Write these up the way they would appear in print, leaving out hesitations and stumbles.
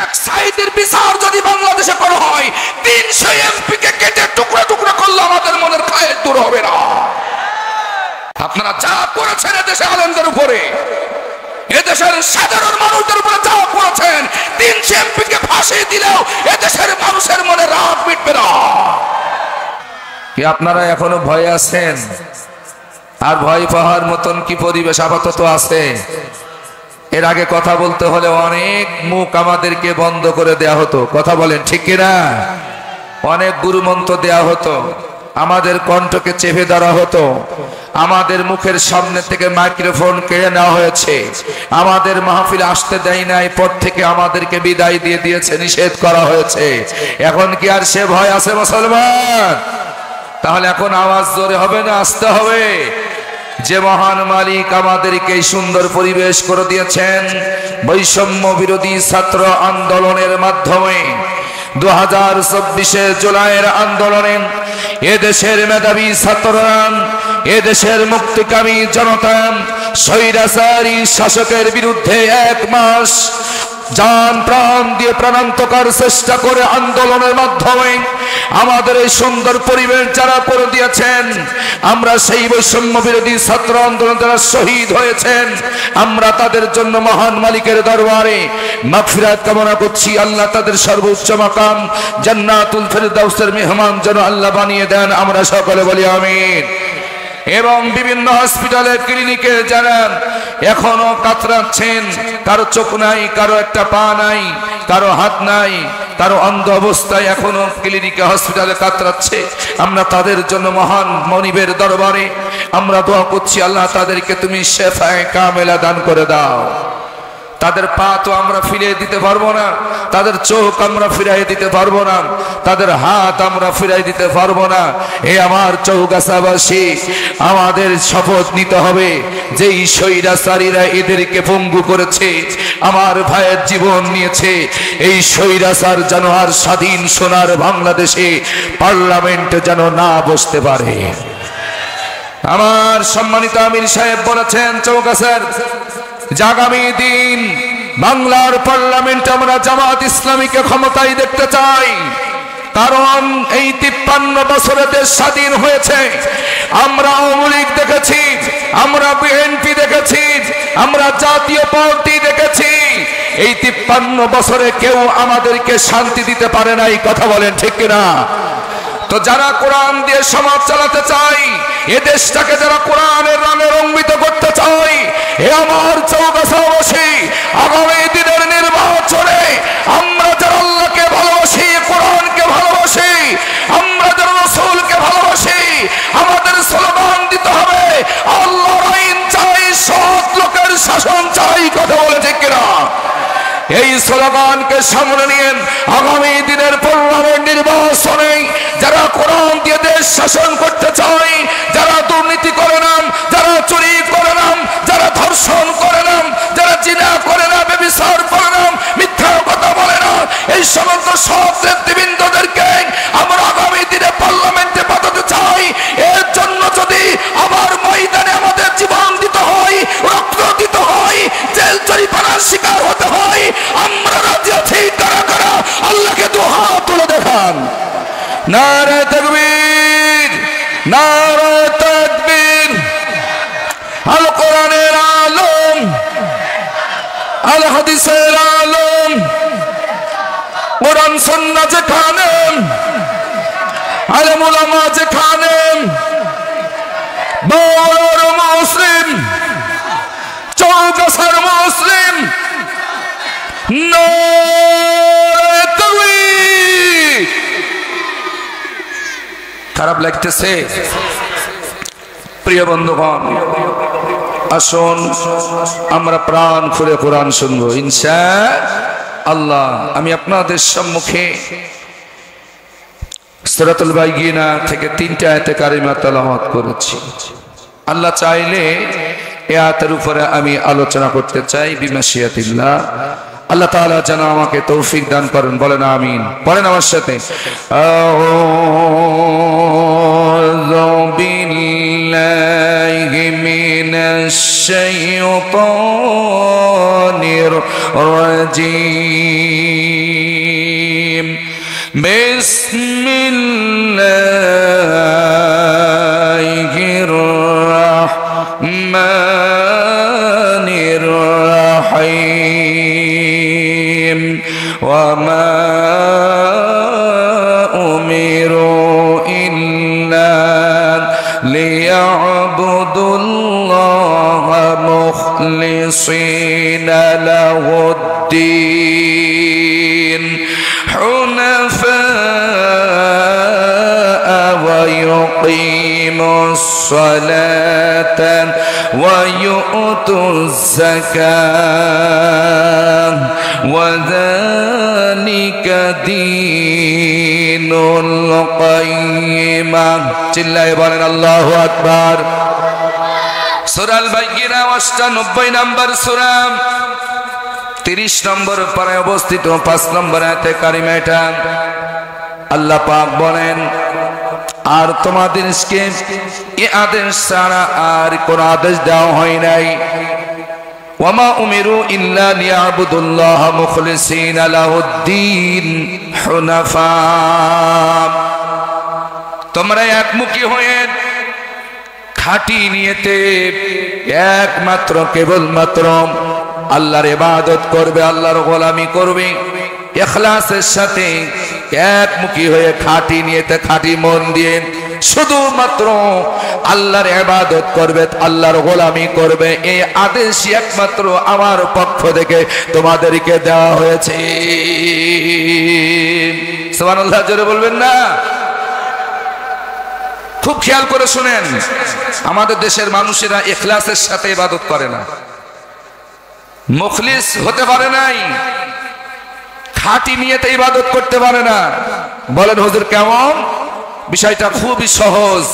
এক সাইদের বিচার যদি বাংলাদেশে করা হয় 300 এমপি কে কেটে টুকরা টুকরা করলে আমাদের মনের খায়ের দূর হবে না। আপনারা যা করেছেন এদেশে আলেমদের উপরে, এদেশের সাধারণ মানুষদের উপরে যা করেছেন, 300 এমপি কে ফাঁসি দিলেও এদেশের মানুষের মনে রাগ মিটবে না। কি আপনারা এখনো ভয় আছেন? আর ভয় পাওয়ার মতন কি পরিবেশ আপাতত আছে? এর আগে কথা বলতে হলে অনেক মুখ আমাদেরকে বন্ধ করে দেয়া হতো, কথা বলেন ঠিক কিনা? অনেক গুরুমন্ত্র দেয়া হতো, আমাদের কণ্ঠকে চেপে ধরা হতো, আমাদের মুখের সামনে থেকে মাইক্রোফোন কেড়ে নেওয়া হয়েছে, আমাদের মাহফিল আসতে দেয় নাই, পর থেকে আমাদেরকে বিদায় দিয়ে দিয়েছে, নিষেধ করা হয়েছে। এখন কি আর সে ভয় আছে মুসলমান? তাহলে এখন আওয়াজ জোরে হবে না আসতে হবে? যে মহান মালিক আমাদেরকে এই সুন্দর পরিবেশ করে দিয়েছেন, বৈষম্য বিরোধী ছাত্র আন্দোলনের মাধ্যমে 2024 জুলাইয়ের আন্দোলনে এদেশের মেধাবী ছাত্ররা, এদেশের মুক্তিকামী জনতা স্বৈরাচারী শাসকের বিরুদ্ধে 1 মাস জান প্রাণ দিয়ে প্রাণান্তকর চেষ্টা করে আন্দোলনের মাধ্যমে আমাদের এই সুন্দর পরিবেশ যারা করে দিয়েছেন, আমরা সেই বৈষম্য বিরোধী ছাত্র আন্দোলন যারা শহীদ হয়েছেন, আমরা তাদের জন্য মহান মালিকের দরবারে মাগফিরাত কামনা করছি। আল্লাহ তাদের সর্বোচ্চ মাকাম জান্নাতুল ফেরদাউসের মেহমান যেন আল্লাহ বানিয়ে দেন, আমরা সকলে বলি আমিন। এবং বিভিন্ন হসপিটালে ক্লিনিকে যারা এখনো কাতরাচ্ছেন, কারো চোখ নাই, কারো একটা পা নাই, কারো হাত নাই, কারো অন্ধ অবস্থায় এখনো ক্লিনিকে হসপিটালে কাতরাচ্ছে, আমরা তাদের জন্য মহান মনিবের দরবারে আমরা দোয়া করছি, আল্লাহ তাদেরকে তুমি শেফায়ে কামেলা দান করে দাও। তাদের পা তো আমরা ফিরিয়ে দিতে পারবো না, তাদের চোখ আমরা ফিরিয়ে দিতে পারবো না, তাদের হাত আমরা ফিরিয়ে দিতে পারবো না। হে আমার চৌগাছাবাসী, আমাদের শপথ নিতে হবে, যেই স্বৈরাচারীরা এদেরকে পঙ্গু করেছে, আমার ভাইয়ের জীবন নিয়েছে, এই স্বৈরাচার যেন আর স্বাধীন সোনার বাংলাদেশে পার্লামেন্টে যেন না বসতে পারে। আমার সম্মানিত আমির সাহেব বলেছেন চৌগাছার আগামী দিন বাংলার পার্লামেন্টে আমরা জামাত ইসলামীকে ক্ষমতায় দেখতে চাই, কারণ এই 53 বছরে দেশ স্বাধীন হয়েছে। আমরা আওয়ামী লীগ দেখেছি, আমরা বিএনপি দেখেছি, আমরা জাতীয় পার্টি দেখেছি, এই 53 বছরে কেউ আমাদেরকে শান্তি দিতে পারে নাই, কথা বলেন ঠিক কিনা? তো যারা কোরআন দিয়ে সমাজ চালাতে চাই, এ দেশটাকে যারা কোরআনের রঙে রঙ্গিত করতে চাই, হে আমার চৌগাছাবাসী, আগামী দিনের নির্বাচনে আমরা যারা আল্লাহকে ভালোবাসি, কোরআনকে ভালোবাসি, আমরা যারা রাসূলকে ভালোবাসি, আমাদের স্লোগান দিতে হবে আল্লাহর আইন চাই, সৎ লোকের শাসন চাই, কথা বলে ঠিক কিনা? এই স্লোগানকে সামনে নিয়ে আগামী দিনের পার্লামেন্ট নির্বাচনে যারা কোরআন দিয়ে দেশ শাসন করতে চায়, যারা দুর্নীতি করে না, যারা চুরি করে না, যারা ধর্ষণ করে না, যারা জিনা করে না, ব্যভিচার করে না, মিথ্যা কথা বলে না, এই সমস্ত সব নেতৃবৃন্দদেরকে আমরা আগামী দিনে পার্লামেন্টে পাঠাতে চাই। এর জন্য যদি আবার ময়দানে আমাদের জীবন দিতে হয়, রক্ত দিতে হয়, জেল জরিমানার শিকার হতে হয়, আমরা রাজি আছি। কারা কারা আল্লাহকে দুহাত তুলে দেখান। নারে তাকবীর, নারে তাকবীর। আল কোরআনের আলম, আল হাদিসের আলম, কোরআন সুন্নাহ যেখানে, আলেম উলামা যেখানে, বড় মুসলিম, চৌগাছার মুসলিম, নারে তাকবীর। খারাপ লাগতেছে? প্রিয় বন্ধুগণ, আসুন আমরা প্রাণ খুলে কোরআন শুনবো ইনশাআল্লাহ। আমি আপনাদের সম্মুখে সূরাতুল বাইয়িনা থেকে 3টা আয়াতে কারিমা তেলাওয়াত করেছি। আল্লাহ চাইলে এই আয়াতের উপরে আমি আলোচনা করতে চাই বিমাশিয়াতিল্লাহ। আল্লাহ তাআলা যেন আমাকে তৌফিক দান করেন, বলেন আমিন। পড়েন আমার সাথে, আউযু বিল্লাহি মিনাশ শাইতানির রাজীম। বিসমিল্লাহির রাহমানির রাহিম ওয়া মা مخلصين له الدين حنفاء ويقيموا الصلاة ويؤتوا الزكاة وذلك دين القيمة চিল্লায়ে বলেন আল্লাহু আকবার। সূরা আল বাইয়িনা ৯৮ নম্বর সূরা ৩০ নম্বর পারায় অবস্থিত ৫ নম্বর আয়াতে কারিমা এটা। আল্লাহ পাক বলেন আর তোমাদেরকে এই আদেশ ছাড়া আর কোন আদেশ দেওয়া হয় নাই। ওয়ামা উমিরু ইল্লা লিয়াবুদুল্লাহ মুখলিসিনা লাহুদ্দিন হুনাফা। তোমরা একমুখী হয়ে খাঁটি নিয়তে একমাত্র কেবলমাত্র আল্লাহর ইবাদত করবে, আল্লাহর গোলামি করবে, ইখলাসের সাথে একমুখী হয়ে খাঁটি নিয়তে খাঁটি মন দিয়ে শুধুমাত্র আল্লাহর ইবাদত করবে, আল্লাহর গোলামি করবে। এই আদেশ একমাত্র আমার পক্ষ থেকে তোমাদেরকে দেওয়া হয়েছে। সুবহানাল্লাহ, জোরে বলবেন না? খুব খেয়াল করে শুনেন, আমাদের দেশের মানুষেরা ইখলাসের সাথে ইবাদত করে না, মুখলিস হতে পারে নাই, খাঁটি নিয়তে ইবাদত করতে পারে না। বলেন হুজুর কেমন? বিষয়টা খুবই সহজ।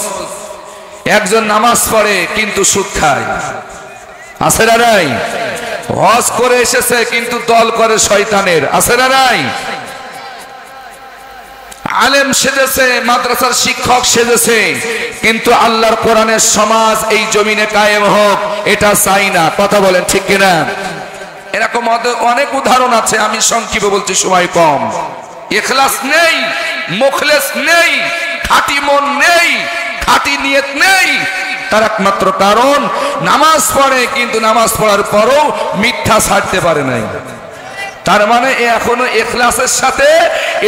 একজন নামাজ পড়ে কিন্তু সুদ খায়, আছে না নাই? হজ করে এসেছে কিন্তু দল করে শয়তানের, আছে না নাই? আলেম সেজেছে, মাদ্রাসার শিক্ষক সেজেছে, কিন্তু আল্লাহর কোরআনের সমাজ এই জমিনে কায়েম হোক এটা চাই না। কথা বলেন ঠিক কিনা? এরকম অনেক উদাহরণ আছে, আমি সংক্ষেপে বলছি, সময় কম। ইখলাস নেই, মুখলেস নেই, খাঁটি মন নেই, খাঁটি নিয়ত নেই, তার একমাত্র কারণ নামাজ পড়ে কিন্তু নামাজ পড়ার পরও মিথ্যা ছাড়তে পারে নাই। তার মানে এখনো ইখলাসের সাথে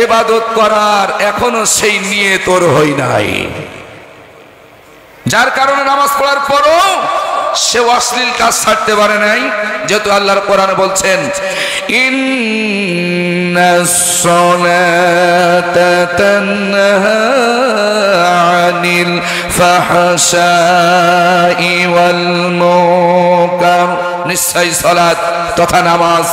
ইবাদত করার এখনো সেই নিয়ত ওর হয় নাই, যার কারণে নামাজ পড়ার পরও সে অশ্লীল কাজ ছাড়তে পারে নাই। যেহেতু আল্লাহর কোরআনে বলছেন ইন্নাস সালাতা তানহা আনিল ফাহশাই ওয়াল মুনকার, নিশ্চয়ই সালাত তথা নামাজ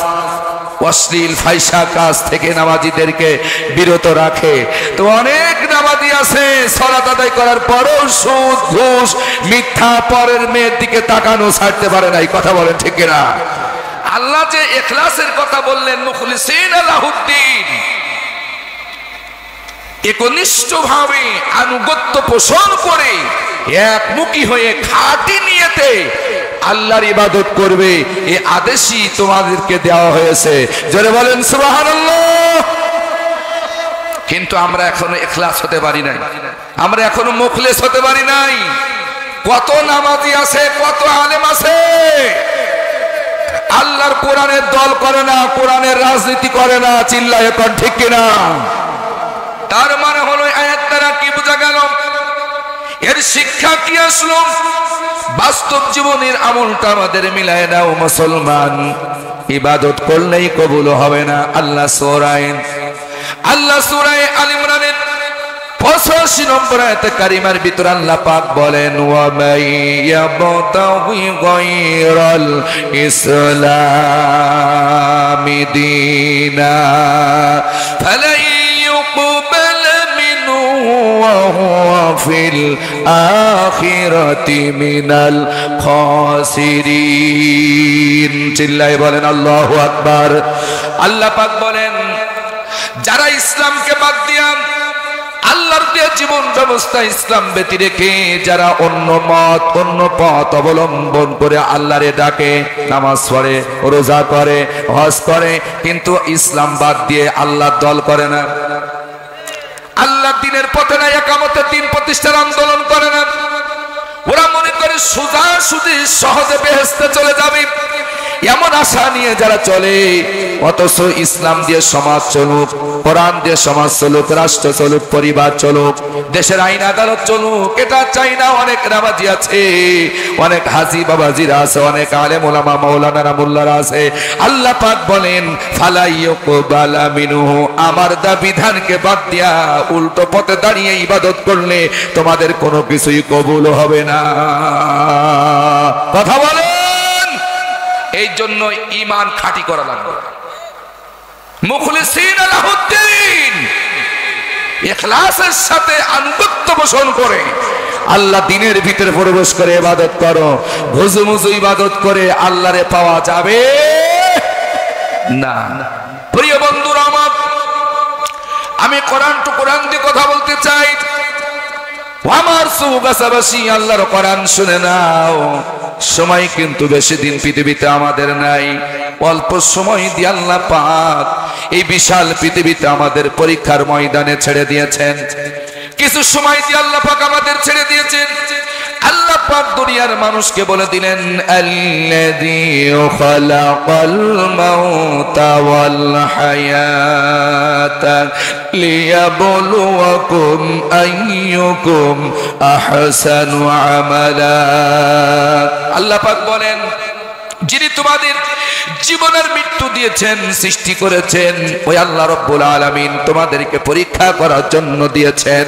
অশ্লীল ফাহিশা কাজ থেকে নামাজীদেরকে বিরত রাখে। তো অনেক নামাজি আছে সালাত আদায় করার পরও সুদ ঘুষ মিথ্যা পরের মেয়ের দিকে তাকানো ছাড়তে পারে নাই। কথা বলেন ঠিক কিনা? আল্লাহ যে ইখলাসের কথা বললেন, মুখলিসিনা লাহুদ্দিন, একনিষ্ঠভাবে আনুগত্য পোষণ করে একমুখী হয়ে খাঁটি নিয়তে আল্লাহর ইবাদত করবে, এই আদেশই তোমাদেরকে দেওয়া হয়েছে। জোরে বলেন সুবহানাল্লাহ। কিন্তু আমরা এখনো ইখলাস হতে পারি নাই, আমরা এখনো মুখলেস হতে পারি নাই। কত নামাজি আছে, কত আলেম আছে, আল্লাহর কোরআনের দল করে না, কোরআনের রাজনীতি করে না। চিল্লায় এখন ঠিক কিনা? তার মানে হলো আয়াত দ্বারা কি বোঝা গেল? এর শিক্ষা কি আসলো? বাস্তব জীবনের আমলটা আমাদের মিলায় নাও মুসলমান। ইবাদত করলেই কবুল হবে না। আল্লাহ সূরা আল ইমরানের 85 নম্বর আয়াতে কারিমার ভিতর আল্লাহ পাক বলেন ওয়া মাইয়াবতাগি গায়রাল ইসলামি দীনা ফালা ইউকবাল মিনহু ওয়া হুয়া ফিল আখিরাতি মিনাল খাসিরিন। চিল্লায়ে বলেন আল্লাহু আকবার। আল্লাহ পাক বলেন যারা ইসলামকে বাদ দিয়া আল্লাহর দেয়া জীবন ব্যবস্থা ইসলাম ব্যতি রেখে যারা অন্য মত অন্য পথ অবলম্বন করে আল্লাহরে ডাকে, নামাজ পড়ে, রোজা করে, হজ করে, কিন্তু ইসলাম বাদ দিয়ে আল্লাহর দল করে না, দিনের পথে না একামতে দিন প্রতিষ্ঠার আন্দোলন করে না। ওরা মনে করে সোজা সুজি সহজে বেহেশতে চলে যাবে, এমন আশা নিয়ে যারা চলে। অথচ ইসলাম দিয়ে সমাজ চলুক, কোরআন দিয়ে সমাজ চলুক, রাষ্ট্র চলুক, পরিবার চলুক, দেশের আইন আদালত চলুক, এটা চাই না। অনেক নামাজি আছে, অনেক হাজি বাবাজিরা আছে, অনেক আলেম ওলামা মাওলানারা মোল্লারা আছে। আল্লাহ পাক বলেন ফালা ইয়াকবালা মিনহু, আমার দা বিধানকে বাদ দিয়া উল্টো পথে দাঁড়িয়ে ইবাদত করলে তোমাদের কোনো কিছুই কবুল হবে না। কথা বলে। এই জন্য ঈমান খাঁটি করা লাগবে। মুখলিসিন লাহুদ্দিন, ইখলাসের সাথে আনুগত্য পোষণ করে আল্লাহ দিনের ভিতরে প্রবেশ করে ইবাদত করো। ঘুজু মুজু ইবাদত করে আল্লাহরে পাওয়া যাবে না। প্রিয় বন্ধুরা আমার, আমি কোরআন দিয়ে কথা বলতে চাই। আমার সুগাছাবাসী, আল্লাহর কোরআন শুনে নাও। সময় কিন্তু বেশি দিন পৃথিবীতে আমাদের নাই, অল্প সময় দিয়ে আল্লাহ পাক এই বিশাল পৃথিবীতে আমাদের পরীক্ষার ময়দানে ছেড়ে দিয়েছেন। কিছু সময় দিয়ে আল্লাহ পাক আমাদের ছেড়ে দিয়েছেন। আল্লাহ পাক দুনিয়ার মানুষকে বলে দিলেন আল্লাযী খালাকাল মাউতা ওয়াল হায়াতা লিয়াবলুয়াকুম আইয়ুকুম আহসানু আমালা। আল্লাহ পাক বলেন, যিনি তোমাদের জীবনের মৃত্যু দিয়েছেন, সৃষ্টি করেছেন, ওই আল্লাহ রাব্বুল আলামিন তোমাদেরকে পরীক্ষা করার জন্য দিয়েছেন।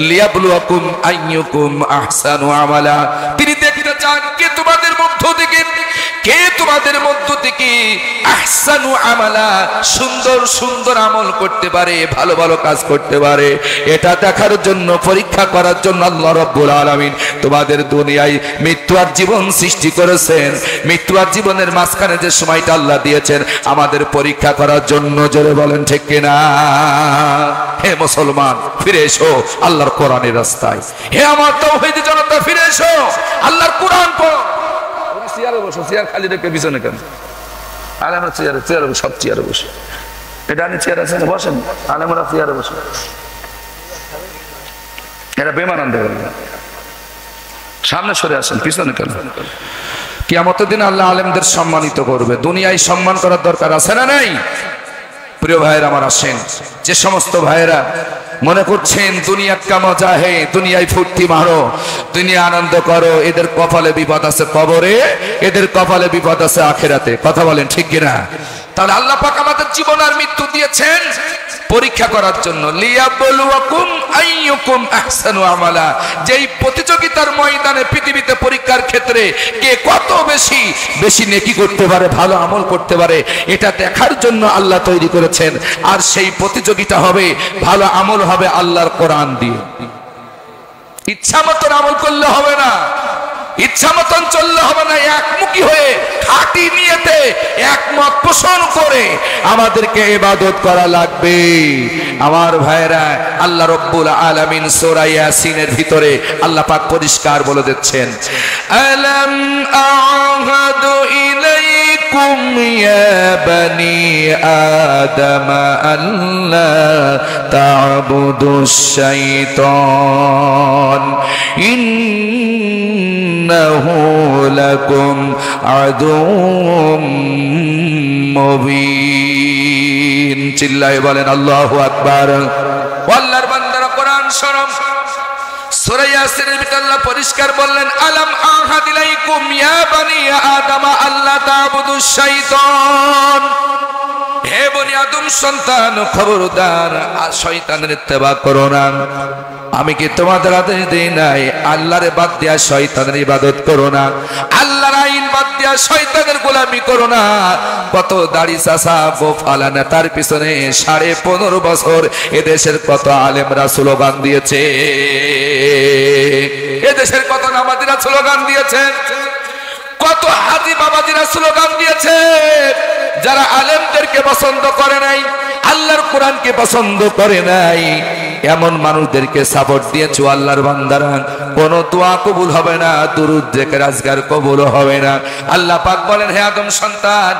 লিয়াবলুয়াকুম আইয়ুকুম আহসানু আমালা, তিনি দেখতে চান কে তোমাদের মধ্য থেকে আহসানু আমালা, সুন্দর সুন্দর আমল করতে পারে, ভালো ভালো কাজ করতে পারে। এটা দেখার জন্য, পরীক্ষা করার জন্য আল্লাহ রাব্বুল আলামিন তোমাদের দুনিয়ায় মৃত্যু আর জীবন সৃষ্টি করেছেন। মৃত্যু আর জীবনের মাঝখানে যে সময়টা আল্লাহ দিয়েছেন আমাদের পরীক্ষা করার জন্য। জোরে বলেন ঠিক কিনা? হে মুসলমান, ফিরে এসো আল্লাহর কোরআনের রাস্তায়। হে আমার তাওহীদি জনতা, ফিরে এসো আল্লাহর কোরআন পড়ো। চেয়ারে বসো, চেয়ার খালি রেখে পিছনে কেন? আলেমরা চেয়ারে সব চেয়ারে বসে, এটা আমি চেয়ার আছে বসেন, আলেমরা চেয়ারে বসে। এরা বেমান আনতে পারবে, সামনে সরে আসেন, পিছনে কেন? কিয়ামতের দিন আল্লাহ আলেমদের সম্মানিত করবে। দুনিয়ায় সম্মান করার দরকার আছে না নাই? প্রিয় ভাইয়েরা আমার, আসেন। যে সমস্ত ভাইয়েরা মনে করছেন দুনিয়া কা মজা হে, দুনিয়ায় ফুর্তি মারো, দুনিয়া আনন্দ করো, এদের কপালে বিপদ আছে কবরে, এদের কপালে বিপদ আছে আখিরাতে। কথা বলেন ঠিক কিনা? তাহলে আল্লাহ পাক আমাদের জীবন আর মৃত্যু দিয়েছেন পরীক্ষা করার জন্য। লিয়াবলুয়াকুম আইয়ুকুম আহসানু আমালা, যেই প্রতিযোগিতার ময়দানে পৃথিবীতে পরীক্ষার ক্ষেত্রে কে কত বেশি নেকি করতে পারে, ভালো আমল করতে পারে, এটা দেখার জন্য আল্লাহ তৈরি করেছেন। আর সেই প্রতিযোগিতা হবে, ভালো আমল হবে আল্লাহর কোরআন দিয়ে। ইচ্ছা মতন আমল করলে হবে না, ইচ্ছা মতন চললে হবে না। একমুখী হয়ে খাঁটি নিয়তে একমত পোষণ করে আমাদেরকে ইবাদত করা লাগবে। আমার ভাইরা, আল্লাহ রাব্বুল আলামিন সূরা ইয়াসিনের ভিতরে আল্লাহ পাক পরিষ্কার বলে দিচ্ছেন, আলাম আ'হাদু ইলাইকুম ইয়া বানি আদম আল্লা তা'বুদুশ শাইতান ইন্নাহু লাকুম আদুউম মুবিন। চিল্লায়ে বলেন আল্লাহু আকবার। আল্লাহর বান্দারা কোরআন শোনো। সূরা ইয়াসিনের ভিতরে আল্লাহ পরিষ্কার বললেন, আলাম আ'হাদ ইলাইকুম ইয়া বানি আদম আল্লা তা'বুদুশ শাইতান, হে বনি আদম সন্তান, খবরদার শয়তানের ইত্তেবা করো না। আমি কি তোমাদের আদেশ দেই নাই আল্লাহরে বাদ দিয়া শয়তানের ইবাদত করো না, আল্লাহর আইন বাদ দিয়া শয়তানের গোলামি করো না। কত দাড়ি চাচা গোফালা নেতার পিছনে 15.5 বছর এদেশের কত আলেমরা স্লোগান দিয়েছে, এদেশের কত নামাজিরা স্লোগান দিয়েছে, কত হাজি বাবাজিরা স্লোগান দিয়েছে। যারা আলেমদেরকে পছন্দ করে নাই, আল্লাহর কোরআনকে পছন্দ করে নাই, এমন মানুষদেরকে সাপোর্ট দিয়েছো আল্লাহর বান্দারা, কোন দোয়া কবুল হবে না, দুরূদ জিকির আজকার কবুল হবে না। আল্লাহ পাক বলেন, হে আদম সন্তান,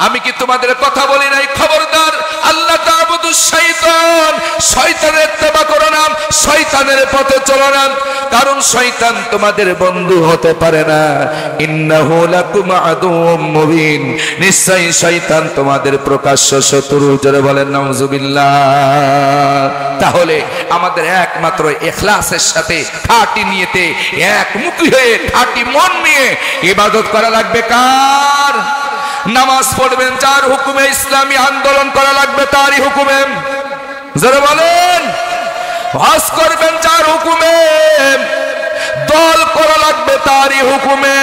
আমি কি তোমাদের কথা বলি নাই? খবরদার আল্লাহ তা'বুদুশ শাইতান, শয়তানের ইত্তেবা করো না, শয়তানের পথে চলো না, কারণ শয়তান তোমাদের বন্ধু হতে পারে না। ইন্নাহু লাকুম আদুউম মুবিন, নিশ্চয়ই শয়তান তোমাদের প্রকাশ্য শত্রু। জোরে বলেন নাউজুবিল্লাহ। তাহলে আমাদের একমাত্র ইখলাসের সাথে খাঁটি নিয়তে একমুখী হয়ে খাঁটি মন নিয়ে ইবাদত করা লাগবে। কার? নামাজ পড়বেন যার হুকুমে, ইসলামী আন্দোলন করা লাগবে তারই হুকুমে। যারা বলেন হজ করবেন যার হুকুমে, দল করা লাগবে তারই হুকুমে।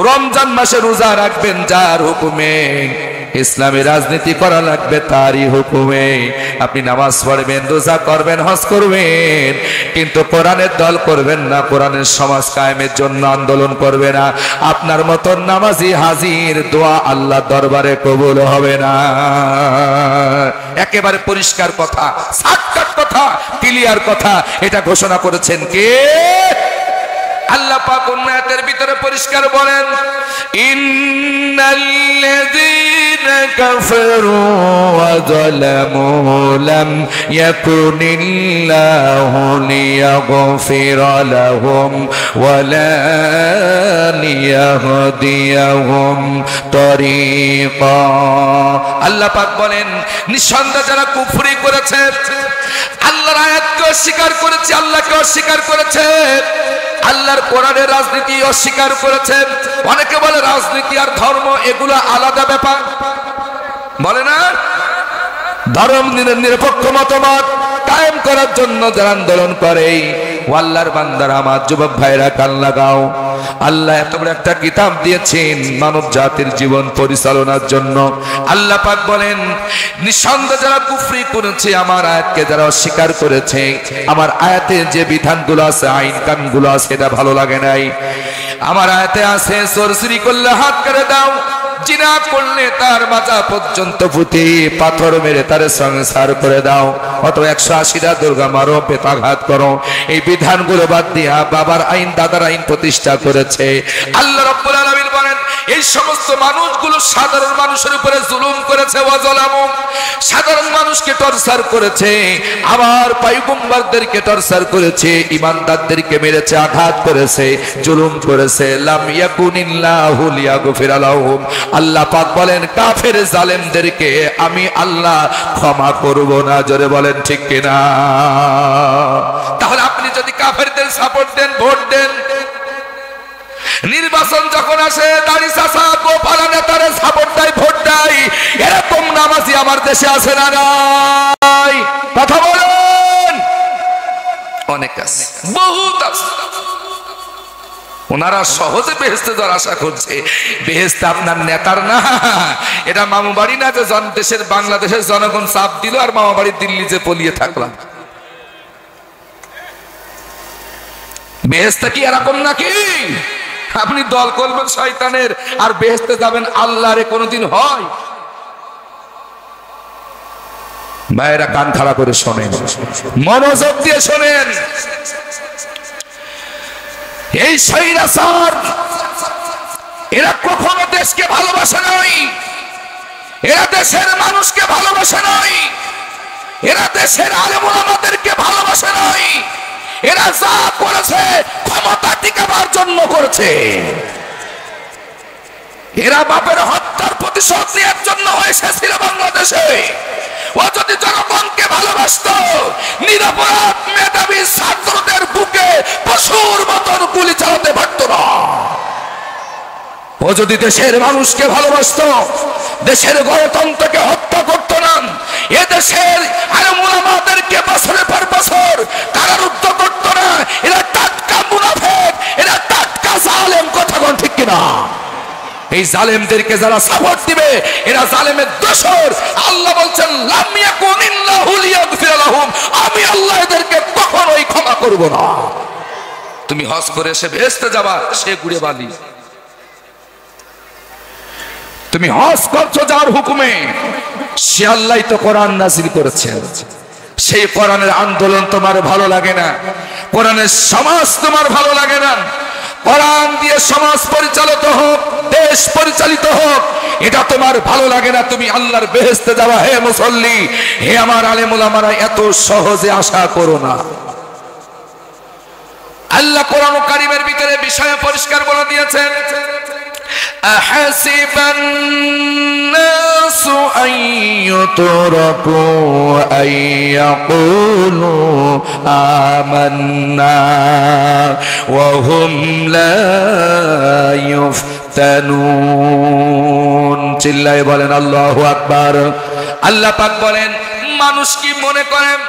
রমজান মাসে রোজা রাখবেন যার হুকুমে, ইসলামী রাজনীতি করা লাগবে তারই হুকুমে। আপনি নামাজ পড়বেন, রোজা করবেন, হজ করবেন, কিন্তু কোরআনের দল করবেন না, কোরআনের সমাজ কায়েমের জন্য আন্দোলন করবে না। আপনার মতন নামাজি হাজির দোয়া আল্লাহ দরবারে কবুল হবে না। একেবারে পরিষ্কার কথা, সাক্ষাৎ কথা, ক্লিয়ার কথা। এটা ঘোষণা করেছেন কে? আল্লাহ পাক অন্য আয়াতের ভিতরে পরিষ্কার বলেন, ইন্নাল্লাযীনা কাফারু ওয়া যালামু লাম ইয়াকুনিল্লাহু লিয়াগফিরা লাহুম ওয়া লা লিয়াহদিয়াহুম তরিকা। আল্লাহ পাক বলেন, নিঃসন্দেহে যারা কুফরি করেছে, আল্লাহর আয়াতকে অস্বীকার করেছে, আল্লাহকে অস্বীকার করেছে, আল্লাহর কোরআনের রাজনীতি অস্বীকার করেছেন। অনেকে বলে রাজনীতি আর ধর্ম এগুলো আলাদা ব্যাপার, বলে না? ধর্ম নিরপেক্ষ মতবাদ কায়েম করার জন্য যারা আন্দোলন করে, আল্লাহর বান্দারা, আমার যুবক ভাইরা কান লাগাও। আল্লাহ এত বড় একটা কিতাব দিয়েছেন মানব জাতির জীবন পরিচালনার জন্য। আল্লাহ পাক বলেন, নিঃসন্দেহে যারা কুফরি করেছে, আমার আয়াতকে যারা অস্বীকার করেছে, আমার আয়াতে যে বিধানগুলো আছে, আইন কানুনগুলো আছে, এটা ভালো লাগে নাই। আমার আয়াতে আছে চোরচুরি করলে হাত কেটে দাও, জিনা করলে তার মাথা পর্যন্ত পুঁতে পাথর মেরে তার সংসার করে দাও, অত 180টা দুর্গা মারো, পেটাঘাত করো। এই বিধানগুলো বাদ দিয়া বাবার আইন, দাদার আইন প্রতিষ্ঠা করেছে। আল্লাহ রাব্বুল আলামিন বলেন, এই সমস্ত মানুষগুলো সাধারণ মানুষের উপরে জুলুম করেছে, ওয়াজলামু, সাধারণ মানুষকে টর্চার করেছে, আবার পয়গম্বরদেরকে টর্চার করেছে, ইমানদারদেরকে মেরেছে, আঘাত করেছে, জুলুম করেছে। লাম ইয়াকুনিল্লাহু লিয়াগফিরা লাহুম, আল্লাহ পাক বলেন কাফের জালেমদেরকে আমি আল্লাহ ক্ষমা করব না। জোরে বলেন ঠিক কিনা? তাহলে আপনি যদি কাফেরদের সাপোর্ট দেন, ভোট দেন, নির্বাচন যখন আসে দাড়ি চাচা গোপালা নেতারে সাপোর্ট দেয়, ভোট দেয়, এরকম নামাজি আমার দেশে আছে না নাই? কথা বলেন। অনেক আছে, বহুত আছে। ওনারা সহজে বেহেশতে যাওয়ার আশা করছে। বেহেশতে আপনার নেতার না, এটা মামু বাড়ি না যে দেশের বাংলাদেশের জনগণ চাপ দিল আর মামা বাড়ি দিল্লি যে পলিয়ে থাকলাম। বেহেশতে কি এরকম নাকি? আপনি দল করবেন শয়তানের আর বেহেশতে যাবেন আল্লাহর, কোনদিন হয়? ভাইরা কান খাড়া করে শোনেন, মনোযোগ দিয়ে শোনেন। এই স্বৈরাচার এরা কখনো দেশকে ভালোবাসে নাই, এরা দেশের মানুষকে ভালোবাসে নাই, এরা দেশের আলেম ওলামাদেরকে ভালোবাসে নাই। এরা যা করেছে ক্ষমতা টিকাবার জন্য করেছে। এরা বাপের হত্যার প্রতিশোধ নেওয়ার জন্য এসেছিল বাংলাদেশে। ও যদি জনগণকে ভালোবাসত, নিরপরাধ মেধাবী ছাত্রদের বুকে পশুর মতন গুলি চালাতে পারত না। ও যদি দেশের মানুষকে ভালোবাসত, দেশের গণতন্ত্রকে হত্যা করত না, এদেশের আলেম ওলামাদেরকে বছরের পর বছর কারারুদ্ধ করত না। এরা টাটকা মুনাফিক, এরা টাটকা জালেম। কথা কোন ঠিক কিনা? এই জালেমদেরকে যারা সাপোর্ট দিবে এরা জালেমের দোসর। আল্লাহ বলছেন লাম ইয়াকুনিল্লাহু লিয়াগফিরা লাহুম, আমি আল্লাহ এদেরকে কখনোই ক্ষমা করব না। তুমি হজ করে এসে বেহেশতে যাবা, সে গুড়ে বালি। তুমি হজ করছো যার হুকুমে, সে আল্লাহই তো কোরআন নাযিল করেছেন। সেই কোরআনের আন্দোলন তোমার ভালো লাগে না, কোরআনের সমাজ তোমার ভালো লাগে না। কোরআন দিয়ে সমাজ পরিচালিত হোক, দেশ পরিচালিত হোক, এটা তোমার ভালো লাগে না, তুমি আল্লাহর বেহেশতে যাবা। হে মুসল্লি, হে আমার আলেম ওলামারা, এত সহজে আশা করো না। আল্লাহ কোরআন কারীমের ভিতরে বিষয় পরিষ্কার বলে দিয়েছেন, আহাসিবান নাসু আইয়ুতরাকু আইয়াকুলু আমান্না ওয়া হুম লা ইফতানুন। চিল্লায়ে বলেন আল্লাহু আকবার। আল্লাহ পাক বলেন, মানুষ কি মনে করেন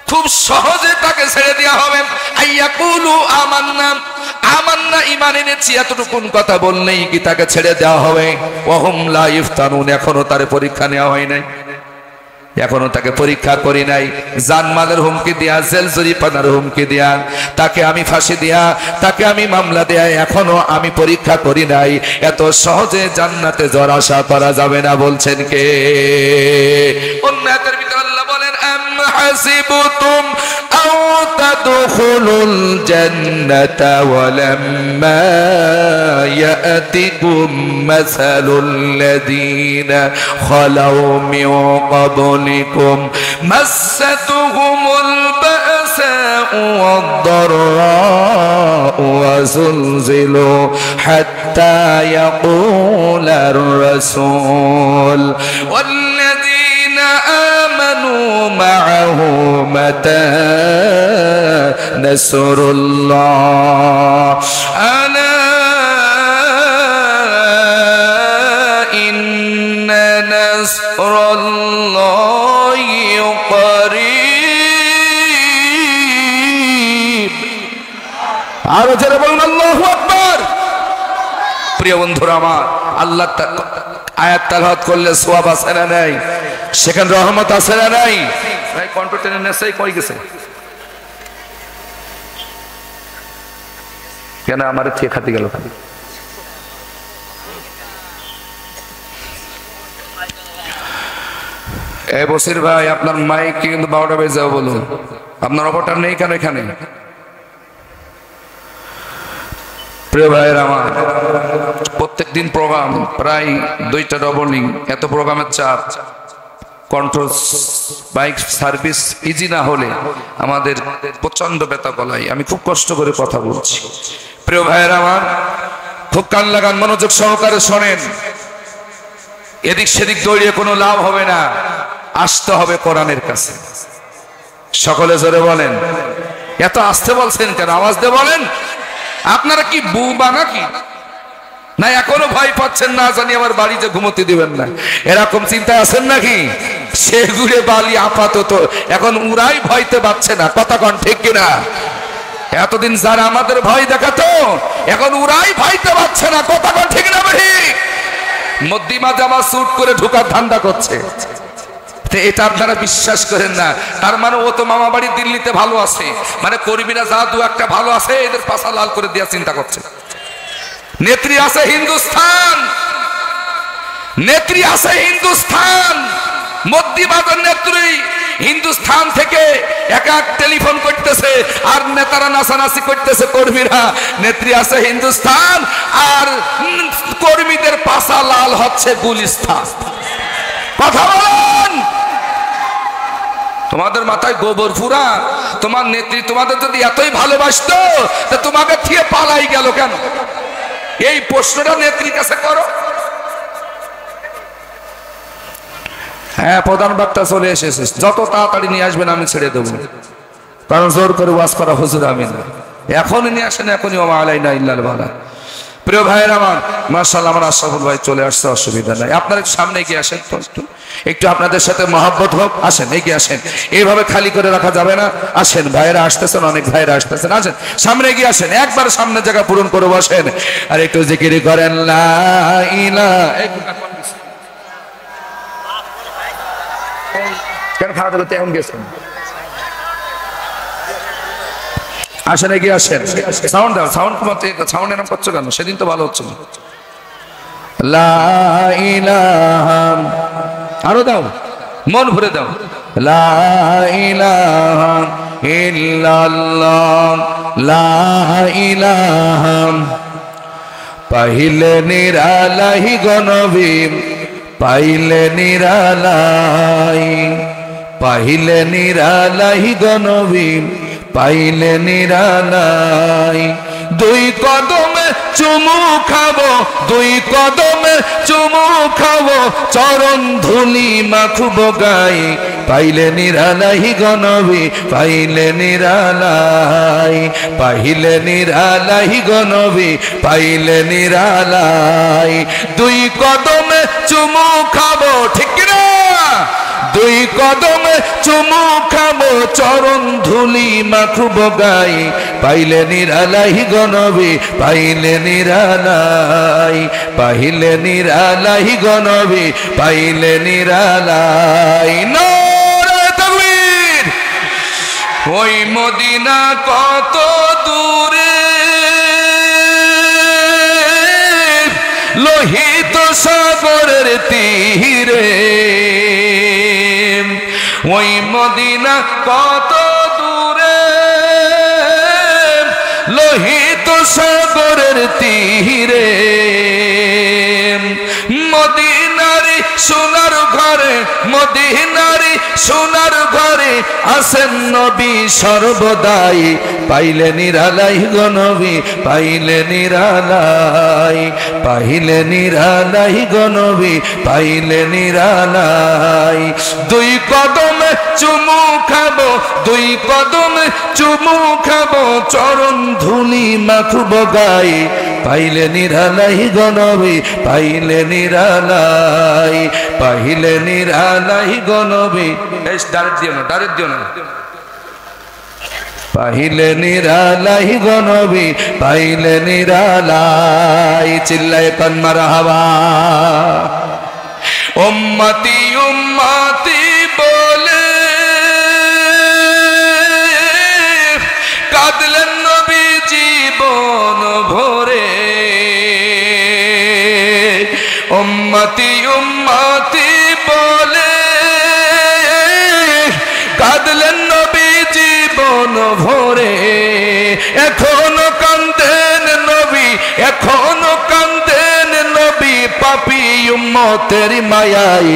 খুব সহজে তাকে ছেড়ে দেওয়া হবে? আইয়াকুলু আমান্না, আমান্না ঈমান এনেছি, এতটুকুন কথা বললেই কি তাকে ছেড়ে দেওয়া হবে? ওয়া হুম লা ইফতানুন, এখনো তার পরীক্ষা নেওয়া হয় নাই, এখনো তাকে পরীক্ষা করি নাই। জানমালের হুমকি দেয়া, জেল জরিমানার হুমকি দেয়া, তাকে আমি ফাঁসি দেয়া, তাকে আমি মামলা দেয়া, এখনো আমি পরীক্ষা করি নাই। এত সহজে জান্নাতে যাওয়ার আশা করা যাবে না, বলছেন কে? অন্য আয়াতের ভিতরে আল্লাহ বলেন, আম হাসিবতুম আও তাদখুলুল জান্নাতা ওয়া লাম্মা ইয়াতিকুম মাসালুল লাযীনা খালাউ মিন ক্বাবলিকুম মাসসাতুহুমুল বা'সাউ ওয়াদ-দাররাউ ওয়া যুলজিলু হাত্তা ইয়াকুলার রাসূল ওয়াল্লাযীনা আমানু মা'আহু মাতা নাসরুল্লাহ আলা ইন্না নাসরাল্লাহি করিব। আরো জোরে বলুন আল্লাহু আকবার। প্রিয় বন্ধুরা আমার, আল্লাহ আয়াত তেলাওয়াত করলে সওয়াব আছে না নাই? সেখানে রহমত আছে না নাই? ভাই কণ্ঠ টেনে নেছে কই গেছে কেন? আমার থেকে খাতি গেল খালি। এ বসির ভাই, আপনার মাইক কিন্তু 12টা বেজে যাও, বলুন। আপনার অপারটার নেই কেন এখানে? প্রিয় ভাইয়ের আমার, প্রত্যেক দিন প্রোগ্রাম, প্রায় 2টা ডবলিং, এত প্রোগ্রামের চাপ, কন্ট্রোল বাইক সার্ভিস ইজি না হলে আমাদের প্রচন্ড ব্যথা গলায়, আমি খুব কষ্ট করে কথা বলছি। প্রিয় ভাইয়ের আমার, খুব কান লাগান, মনোযোগ সহকারে শোনেন। এদিক সেদিক দৌড়িয়ে কোনো লাভ হবে না, আসতে হবে কোরআনের কাছে। সকলে জোরে বলেন। এত আসতে বলছেন কেন? আওয়াজ দিয়ে বলেন। আপনারা কি বুবা নাকি? না এখনো ভয় পাচ্ছেন না জানি আমার বাড়িতে ঘুমোতে দিবেন না, এরকম চিন্তায় আছেন নাকি? সেগুড়ে বালি আপাতত এখন উড়াই ভয়তে পাচ্ছে না, কথা কন ঠিক কিনা? এতদিন যারা আমাদের ভয় দেখাতো এখন উড়াই ভয়তে পাচ্ছে না, কথা কন ঠিক না? মধ্যিমা জামা স্যুট করে ঢোকার ধান্দা করছে, এটা আপনারা বিশ্বাস করেন না। তার মানে ও তো মামা বাড়ি দিল্লিতে ভালো আছে, মানে কর্মীরা যা দু একটা ভালো আছে এদের পাশা লাল করে দেওয়ার চিন্তা করছে। নেত্রী আছে হিন্দুস্তান, নেত্রী আছে হিন্দুস্তান, মধ্যিমাদের নেত্রী হিন্দুস্তান থেকে এক এক টেলিফোন করতেছে আর নেতারা নাচানাচি করতেছে কর্মীরা। নেত্রী আছে হিন্দুস্তান আর কর্মীদের পাশা লাল হচ্ছে গুলিস্তান। কথা বলেন। তোমাদের মাথায় গোবর ফুরা? তোমার নেত্রী তোমাদের যদি এতই ভালোবাসতো তা তোমাকে থিয়ে পালাই গেল কেন? এই প্রশ্নটা নেত্রীর কাছে করো। হ্যাঁ, প্রধান বক্তা চলে এসেছে, যত তাড়াতাড়ি নিয়ে আসবেন আমি ছেড়ে দেবো, কারণ জোর করে ওয়াজ করা হুজুর আমি না। এখনই নিয়ে আসেন, এখনই ওমা আলাইনা ইল্লাল বালাগ। প্রিয় ভাইয়ের আমার, মাশাআল্লাহ আমার আশরাফুল ভাই চলে আসছে, অসুবিধা নাই। আপনারা সামনে এগিয়ে আসেন তো, একটু আপনাদের সাথে মহব্বত হোক, আসেন এগিয়ে আসেন, এইভাবে খালি করে রাখা যাবে না। আসেন, ভাইয়েরা আসতেছেন, অনেক ভাইয়েরা আসতেছেন, আসেন সামনে এগিয়ে আসেন, একবার সামনে জায়গা পূরণ করে বসেন আর একটু জিকির করেন লা ইলাহা। কেন খাওয়া দাওয়া তেমন গেছেন? আসেন এগিয়ে আসেন, সাউন্ড দাও, সাউন্ড কমাতে, সাউন্ড এরকম করছো কেন? সেদিন তো ভালো হচ্ছে না। লা ইলাহা, আরো দাও, মন ভরে দাও। লা ইলাহা ইল্লাল্লাহ, লা ইলাহা, পাইলে নিরালাই গো নবী পাইলে নিরালাই পাইলে নিরালাই গো নবী পাইলে নিরালাই দুই কদমে চুমু খাবো দুই কদমে চুমু খাবো চরণ ধুলি মাখবো গাই পাইলে নিরালাই গো নবী পাইলে নিরালাই পাইলে নিরালাই গো নবী পাইলে নিরালাই দুই কদমে চুমু খাবো ঠিক না দুই কদমে চুমু খাবো চরণ ধুলি মাখবো গাই পাইলে নিরালাই গো নবী পাইলে নিরালাই পাইলে নিরালাই গো নবী পাইলে নিরালাই নারে তাকবীর ওই মদিনা কত দূরে লোহিত সাগরের তীরে ওই মদিনা কত দূরে লোহিত সাগরের তীরে মদিনারি সোনার ঘরে মদিনারি সোনার ঘরে আসেন নবী সর্বদাই পাইলে নিরালাই গো নবী পাইলে নিরালাই পাইলে নিরালাই গো নবী পাইলে নিরালাই দুই কদমে চুমু খাবো দুই কদমে চুমু খাবো চরণ ধুলি মাখবো গাই পাইলে নিরালাই গো নবী পাইলে নিরালাই পাইলে নিরালাই গো নবী ডাইরেক্ট দিও না পাইলে নিরালাই গো নবী পাইলে নিরালাই চিল্লায়ে কান মারহাবা উম্মতি উম্মতি বলে কাঁদলেন নবী জীবন ভরে উম্মতি উম্মতি বলে কাঁদলেন নবী জীবন ভরে এখনো কান্দেন নবী এখনো কান্দেন নবী পাপী উম্মতের মায়াই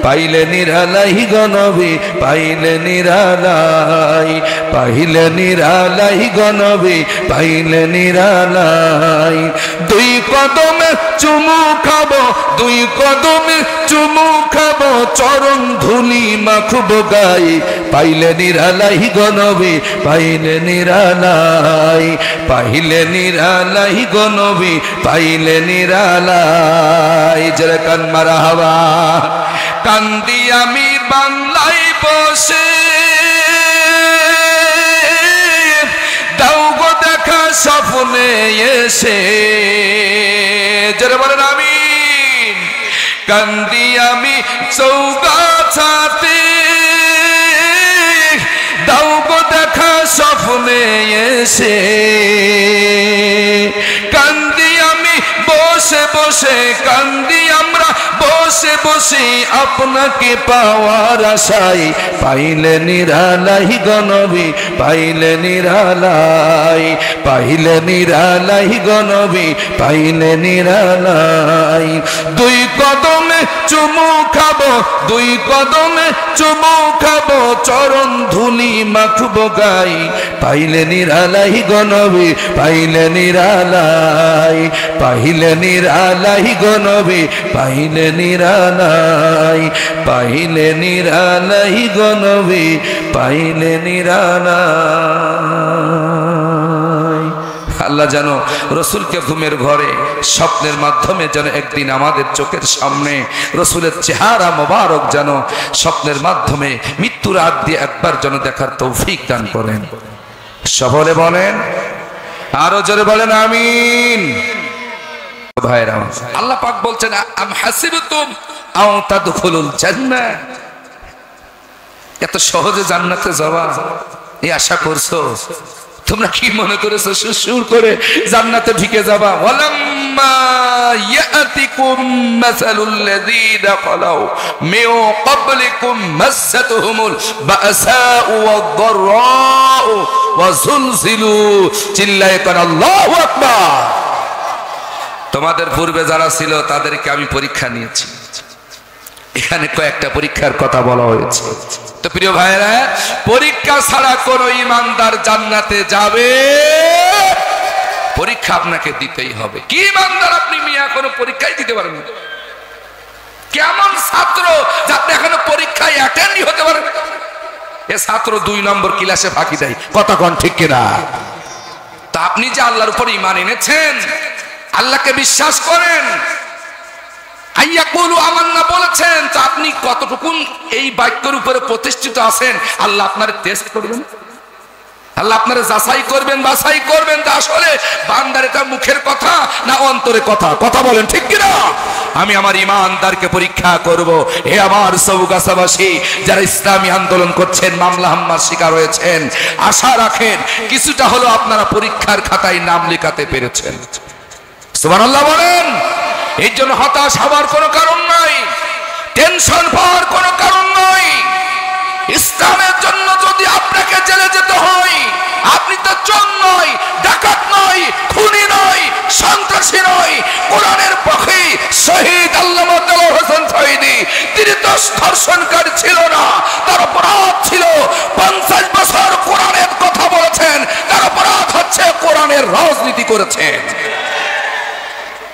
পাইলে নিরালাই গো নবী পাইলে নিরালাই পাইলে নিরালাই গো নবী পাইলে নিরালাই দুই কদমে চুমু খাবো দুই কদমে চুমু খাবো চরণ ধুলি মাখবো গাই পাইলে নিরালাই গো নবী পাইলে নিরালাই পাইলে নিরালাই গো নবী পাইলে নিরালাই জোরে কান মারহাবা কান্দি আমি বাংলায় বসে দাও গো দেখা স্বপ্নে এসে জোরে বলেন আমিন কান্দি আমি চৌগাছাতে দাও গো দেখা স্বপ্নে এসে কান্দি আমি বসে বসে কান্দি আমরা বসে বসে আপনাকে পাওয়ার আশায় পাইলে নিরালাই গো নবী পাইলে নিরালাই পাইলে নিরালাই গো নবী পাইলে নিরালাই দুই কদমে চুমু খাবো দুই কদমে চুমু খাবো চরণ ধুলি মাখবো গাই পাইলে নিরালাই গো নবী পাইলে নিরালাই পাইলে নিরালাই গো নবী পাইলে নিরালাই পাইলে নিরালাই গো নবী পাইলে নিরালাই আল্লাহ জানো রসুলকে ঘুমের ঘরে স্বপ্নের মাধ্যমে যেন একদিন আমাদের চোখের সামনে রসুলের চেহারা মোবারক যেন স্বপ্নের মাধ্যমে মৃত্যুর আগ দিয়ে একবার যেন দেখার তৌফিক দান করেন সকলে বলেন আরো জোরে বলেন আমিন ভাইরা আল্লাহ পাক বলছেন আম হাসিবতুম আও তাদখুলুল জান্নাহ এত সহজে জান্নাতে যাওয়া এই আশা করছো তোমরা কি মনে করেছো সুসুর করে জান্নাতে ঢুকে যাবা ওয়ালাম্মা ইয়াতিকুম মাসালুল লাযীনা ক্বালাউ মিন ক্বাবলিকুম মাসাতুহুমুল বাসাউ ওয়াদ-দাররাউ ওয়া যুলজিলু চিল্লায়ে কান আল্লাহু আকবার তোমাদের পূর্বে যারা ছিল তাদেরকে আমি পরীক্ষা নিয়েছি। এখানে কয়েকটা পরীক্ষার কথা বলা হয়েছে। তো প্রিয় ভাইরা, পরীক্ষা ছাড়া কোন ইমানদার জান্নাতে যাবে? পরীক্ষা আপনাকে দিতেই হবে। কি ইমানদার আপনি মিয়া কোনো পরীক্ষাই দিতে পারেন? কেমন ছাত্র যাতে এখনো পরীক্ষায় অ্যাটেন্ডই হতে পারে? এ ছাত্র 2 নম্বর ক্লাসে ফাঁকি দেয়। কথা কোন ঠিক কিনা? তা আপনি যে আল্লাহর উপর ঈমান এনেছেন, আল্লাহকে বিশ্বাস করেন, আইয়াকুলু আমান্না বলেছেন, তো আপনি কতটুকুন এই বাক্যের উপরে প্রতিষ্ঠিত আছেন? আল্লাহ আপনার টেস্ট করবেন, আল্লাহ আপনার যাচাই করবেন, বাছাই করবেন যে আসলে বান্দার এটা মুখের কথা না অন্তরের কথা। কথা বলেন ঠিক কিনা? আমি আমার ইমানদারকে পরীক্ষা করব। হে আমার চৌগাছাবাসী, যারা ইসলামী আন্দোলন করছেন, মামলা হামলার শিকার হয়েছেন, আশা রাখেন কিছুটা হলো আপনারা পরীক্ষার খাতায় নাম লেখাতে পেরেছেন। সুবহানাল্লাহ বলেন। এই জন্য হতাশ হওয়ার কোনো কারণ নাই, টেনশন পাওয়ার কোনো কারণ নাই। ইসলামের জন্য যদি আপনাকে জেলে যেতে হয়, আপনি তো চোর নয়, ডাকাত নয়, খুনি নয়, সন্ত্রাসী নয়। কোরআনের পক্ষে শহীদ আল্লামা দেলোয়ার হোসেন শহীদি, তিনি তো ধর্ষণকারী ছিল না, তার অপরাধ ছিল 50 বছর কোরআনের কথা বলেছেন, তার অপরাধ হচ্ছে কোরআনের রাজনীতি করেছেন।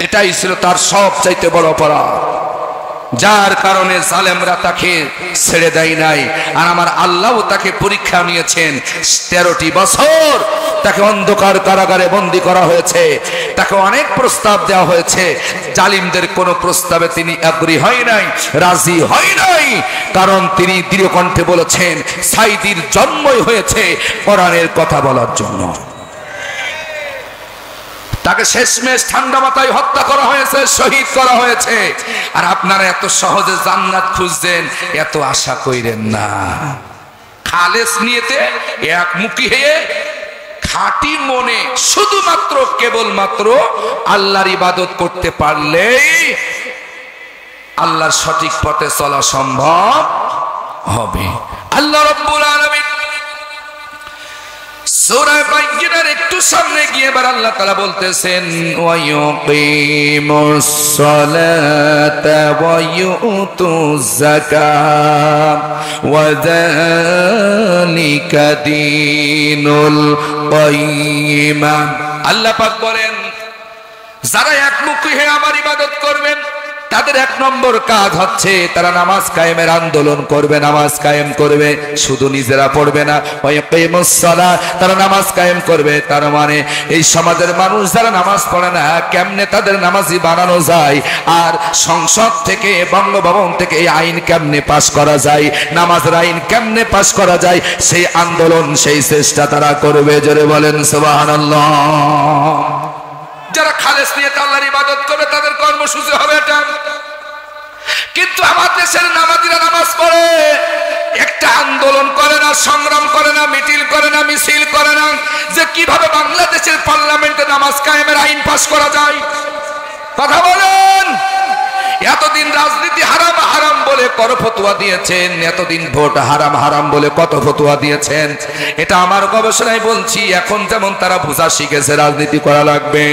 এটাই ছিল তার সবচাইতে বড় অপরাধ, যার কারণে জালেমরা তাকে ছেড়ে দেয় নাই। আর আমার আল্লাহও তাকে পরীক্ষা নিয়েছেন। 13টি বছর তাকে অন্ধকার কারাগারে বন্দী করা হয়েছে। তাকে অনেক প্রস্তাব দেওয়া হয়েছে, জালিমদের কোন প্রস্তাবে তিনি এগ্রি হয় নাই, রাজি হয় নাই। কারণ তিনি দৃঢ় কণ্ঠে বলেছেন, সাইদির জন্মই হয়েছে কোরআনের কথা বলার জন্য। তাকে শেষমেশ ঠান্ডা মাথায় হত্যা করা হয়েছে, শহীদ করা হয়েছে। আর আপনারা এত সহজে জান্নাত খুঁজছেন, এত আশা কইরেন না। খালেস নিয়েতে একমুখী হয়ে খাঁটি মনে শুধুমাত্র কেবলমাত্র আল্লাহর ইবাদত করতে পারলেই আল্লাহর সঠিক পথে চলা সম্ভব হবে। আল্লাহ রাব্বুল আলামিন সূরা বাইয়িনার একটু সামনে গিয়ে এবার আল্লাহ তাআলা বলতেছেন, ওয়া ইউকিমুস সালাতা ওয়া ইউতুজ যাকাত ওয়া যালিকা দীনুল কাইয়্যিমা। আল্লাহ পাক বলেন, যারা একমুখী হয়ে আমার ইবাদত করবেন, তাদের 1 নম্বর কাজ হচ্ছে তারা নামাজ কায়েমের আন্দোলন করবে, নামাজ কায়েম করবে। শুধু নিজেরা পড়বে না, ওয়াকিমুস সালাহ, তারা নামাজ কায়েম করবে। তার মানে এই সমাজের মানুষ যারা নামাজ পড়ে না, কেমনে তাদের নামাজি বানানো যায়, আর সংসদ থেকে, বঙ্গভবন থেকে এই আইন কেমনে পাশ করা যায়, নামাজের আইন কেমনে পাশ করা যায়, সেই আন্দোলন, সেই চেষ্টা তারা করবে। জোরে বলেন সুবহানাল্লাহ। যারা খালেস নিয়ে আল্লাহর ইবাদত করবে, তাদের কর্মসূচি হবে এটা। কিন্তু আমার দেশের নামাজিরা নামাজ পড়ে, একটা আন্দোলন করে না, সংগ্রাম করে না, মিছিল করে না, মিছিল করে না যে কিভাবে বাংলাদেশের পার্লামেন্টে নামাজ কায়েমের আইন পাস করা যায়। কথা বলেন। এতদিন রাজনীতি হারাম হারাম বলে কত ফতোয়া দিয়েছেন, এতদিন ভোট হারাম হারাম বলে কত ফতোয়া দিয়েছেন। এটা আমার গবেষণায় বলছি। এখন যেমন তারা বোঝা শিখেছে রাজনীতি করা লাগবে,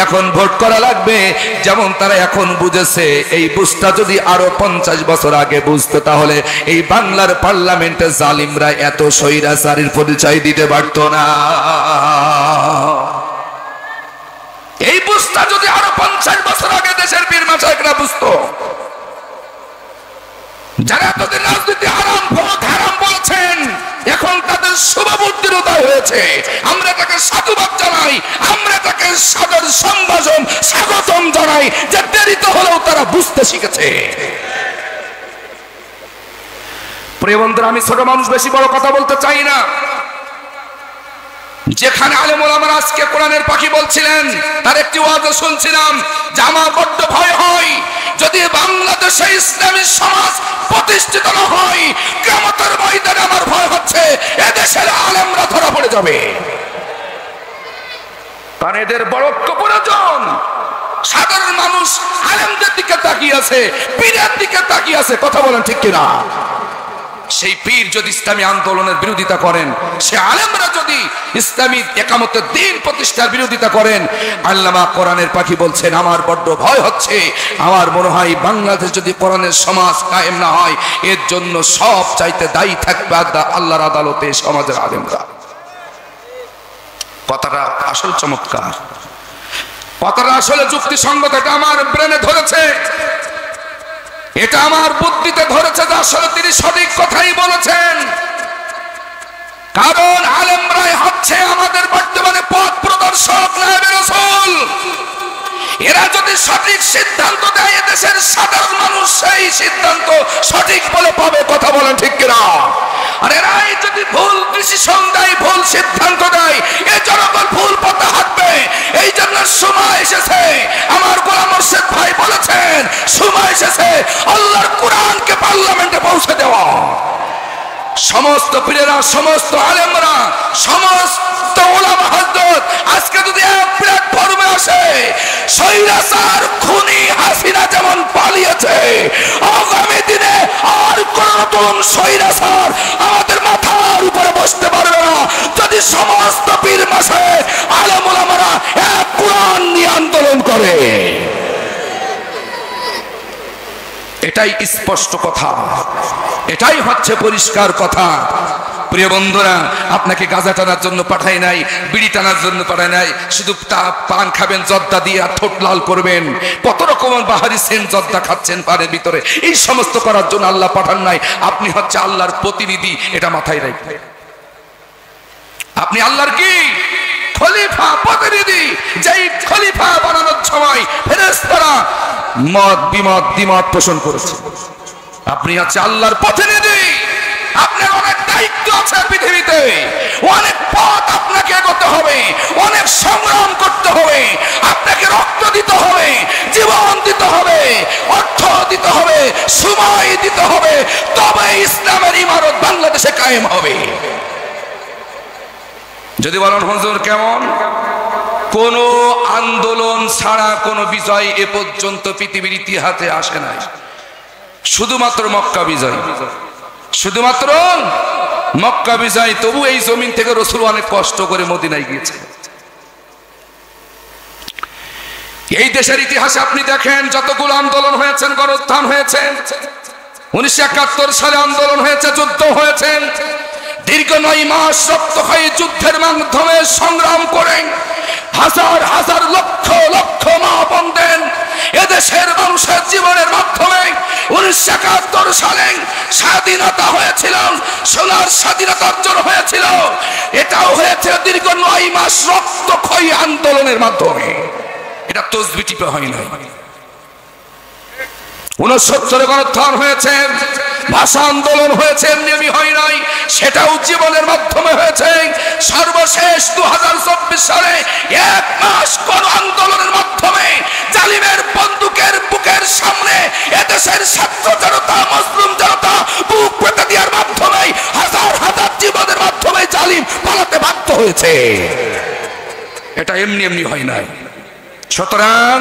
এখন ভোট করা লাগবে, যেমন তারা এখন বুঝেছে, এই বুঝটা যদি আরো 50 বছর আগে বুঝতো, তাহলে এই বাংলার পার্লামেন্টে জালিমরা এত স্বৈরাচারীর পরিচয় দিতে পারতো না। এই বুঝটা যদি আরো 50 বছর আগে দেশের বীর মাশায়েখরা বুঝতো, যারা এতদিন রাজনীতি হারাম, ভোট হারাম বলেছেন, এখন তাদের শুভবুদ্ধির উদয় হয়েছে। আমরা তাকে সাধুবাদ জানাই, আমরা তাকে সাদর সম্ভাষণ, স্বাগতম জানাই যে দেরিতে হলেও তারা বুঝতে শিখেছে। প্রিয় বন্ধুরা, আমি ছোট মানুষ, বেশি বড় কথা বলতে চাই না। যেখানে আলেম ওলামারা আজকে কোরআনের পাখি বলছিলেন, তার একটি ওয়াজ শুনছিলাম যে আমার বড্ড ভয় হয় যদি বাংলাদেশে ইসলামী সমাজ প্রতিষ্ঠিত না হয়, কিয়ামতের ময়দানে আমার ভয় হচ্ছে এদেশের আলেমরা ধরা পড়ে যাবে। কারণ এদের বড় প্রয়োজন। সাধারণ মানুষ আলেমদের দিকে তাকিয়ে আছে, পীরের দিকে তাকিয়ে আছে। কথা বলেন ঠিক কিনা? সেই পীর যদি ইসলামী আন্দোলনের বিরোধিতা করেন, সে আলেমরা যদি ইসলামী একামতের দ্বীন প্রতিষ্ঠার বিরোধিতা করেন, আল্লামা কোরআনের পাখি বলছেন আমার বড্ড ভয় হচ্ছে, আমার মনে হয় বাংলাদেশ যদি কোরআনের সমাজ কায়েম না হয়, এর জন্য সব চাইতে দায়ী থাকবে আল্লাহর আদালতে সমাজের আলেমরা। কথাটা আসল চমৎকার, কথাটা আসলে যুক্তিসঙ্গত। এটা আমার ব্রেনে ধরেছে, এটা আমার বুদ্ধিতে ধরেছে যে আসলে তিনি সঠিক কথাই বলেছেন। কারণ আলেমরাই হচ্ছে আমাদের বর্তমানে পথ প্রদর্শক, নায়েবে রাসূল। এরা যদি সঠিক সিদ্ধান্ত দেয়, এদেশের সাধারণ মানুষ সেই সিদ্ধান্ত সঠিক বলে পাবে। কথা বলেন ঠিক কিনা? আর এরাই যদি ভুল ডিসিশন দেয়, ভুল সিদ্ধান্ত দেয়, এই জনগণ ভুল পথে হাঁটবে। এই জন্য সময় এসেছে, আমার গোলাম মোর্শেদ ভাই বলেছেন, সময় এসেছে আল্লাহর কোরআনকে পার্লামেন্টে পৌঁছে দেওয়া। সমস্ত পীরেরা, সমস্ত আলেমরা, সমস্ত উলামা হযরত আজকে যদি এক প্ল্যাটফর্মে আসে, স্বৈরাচার খুনি হাসিনা যেমন পালিয়েছে, আগামী দিনে আর কোন নতুন স্বৈরাচার আমাদের মাথার উপরে বসতে পারবে না, যদি সমস্ত পীর মাশায়েখ আলেম উলামারা এক কোরআন নিয়ে আন্দোলন করে। এটাই স্পষ্ট কথা, এটাই হচ্ছে পরিষ্কার কথা। প্রিয় বন্ধুরা, আপনাকে গাঁজা টানার জন্য পাঠাই নাই, বিড়ি টানার জন্য পাঠাই নাই, শুধু পান খাবেন জর্দা দিয়ে আর ঠোঁট লাল করবেন, কত রকমের বাহারি সেন্ট জর্দা খাচ্ছেন পানের ভিতরে, এই সমস্ত করার জন্য আল্লাহ পাঠান নাই। আপনি হচ্ছে আল্লাহর প্রতিনিধি, এটা মাথায় রাখবেন। আপনি আল্লাহর কি খলিফা, প্রতিনিধি। যেই খলিফা বানানোর সময় ফেরেশতারা মত বিমত দ্বিমত পোষণ করেছে। আপনি হচ্ছে আল্লাহর প্রতিনিধি, আপনার অনেক দায়িত্ব আছে পৃথিবীতে, অনেক পথ আপনাকে এগোতে হবে, অনেক সংগ্রাম করতে হবে, আপনাকে রক্ত দিতে হবে, জীবন দিতে হবে, অর্থ দিতে হবে, সময় দিতে হবে, তবে ইসলামের ইমারত বাংলাদেশে কায়েম হবে। যদি বলেন হুজুর কেমন, কোন আন্দোলন ছাড়া কোন বিজয় এ পর্যন্ত পৃথিবীর ইতিহাসে আসে নাই, শুধুমাত্র মক্কা বিজয়, শুধুমাত্র মক্কা বিজয়। তবু এই জমিন থেকে রাসূল অনেক কষ্ট করে মদিনায় গিয়েছে। এই দেশের ইতিহাসে আপনি দেখেন, যতগুলো আন্দোলন হয়েছে, গণউত্থান হয়েছে, 1971 সালে আন্দোলন হয়েছে, যুদ্ধ হয়েছে, দীর্ঘ 9 মাস রক্তক্ষয়ী যুদ্ধের মাধ্যমে সংগ্রাম করে হাজার হাজার লক্ষ লক্ষ মা বোনদের এদেশের মানুষের জীবনের মাধ্যমে 1971 সালে স্বাধীনতা হয়েছিল, সোনার স্বাধীনতা অর্জন হয়েছিল। এটাও হয়েছে দীর্ঘ 9 মাস রক্তক্ষয়ী আন্দোলনের মাধ্যমে। এটা তসবিহ টিপে হয় না। 69 গণউত্থান হয়েছে, ভাষা আন্দোলন হয়েছে, এমনি হয় নাই, সেটাও জীবনের মাধ্যমে হয়েছে। সর্বশেষ 2024 সালে 1 মাস কোন আন্দোলনের মাধ্যমে জালিমের বন্দুকের বুকের সামনে এদেশের ছাত্র জনতা, মুসলিম জনতা বুক পেতে দেওয়ার মাধ্যমে হাজার হাজার জীবনের মাধ্যমে জালিম পালাতে বাধ্য হয়েছে। এটা এমনি এমনি হয় নাই। সুতরাং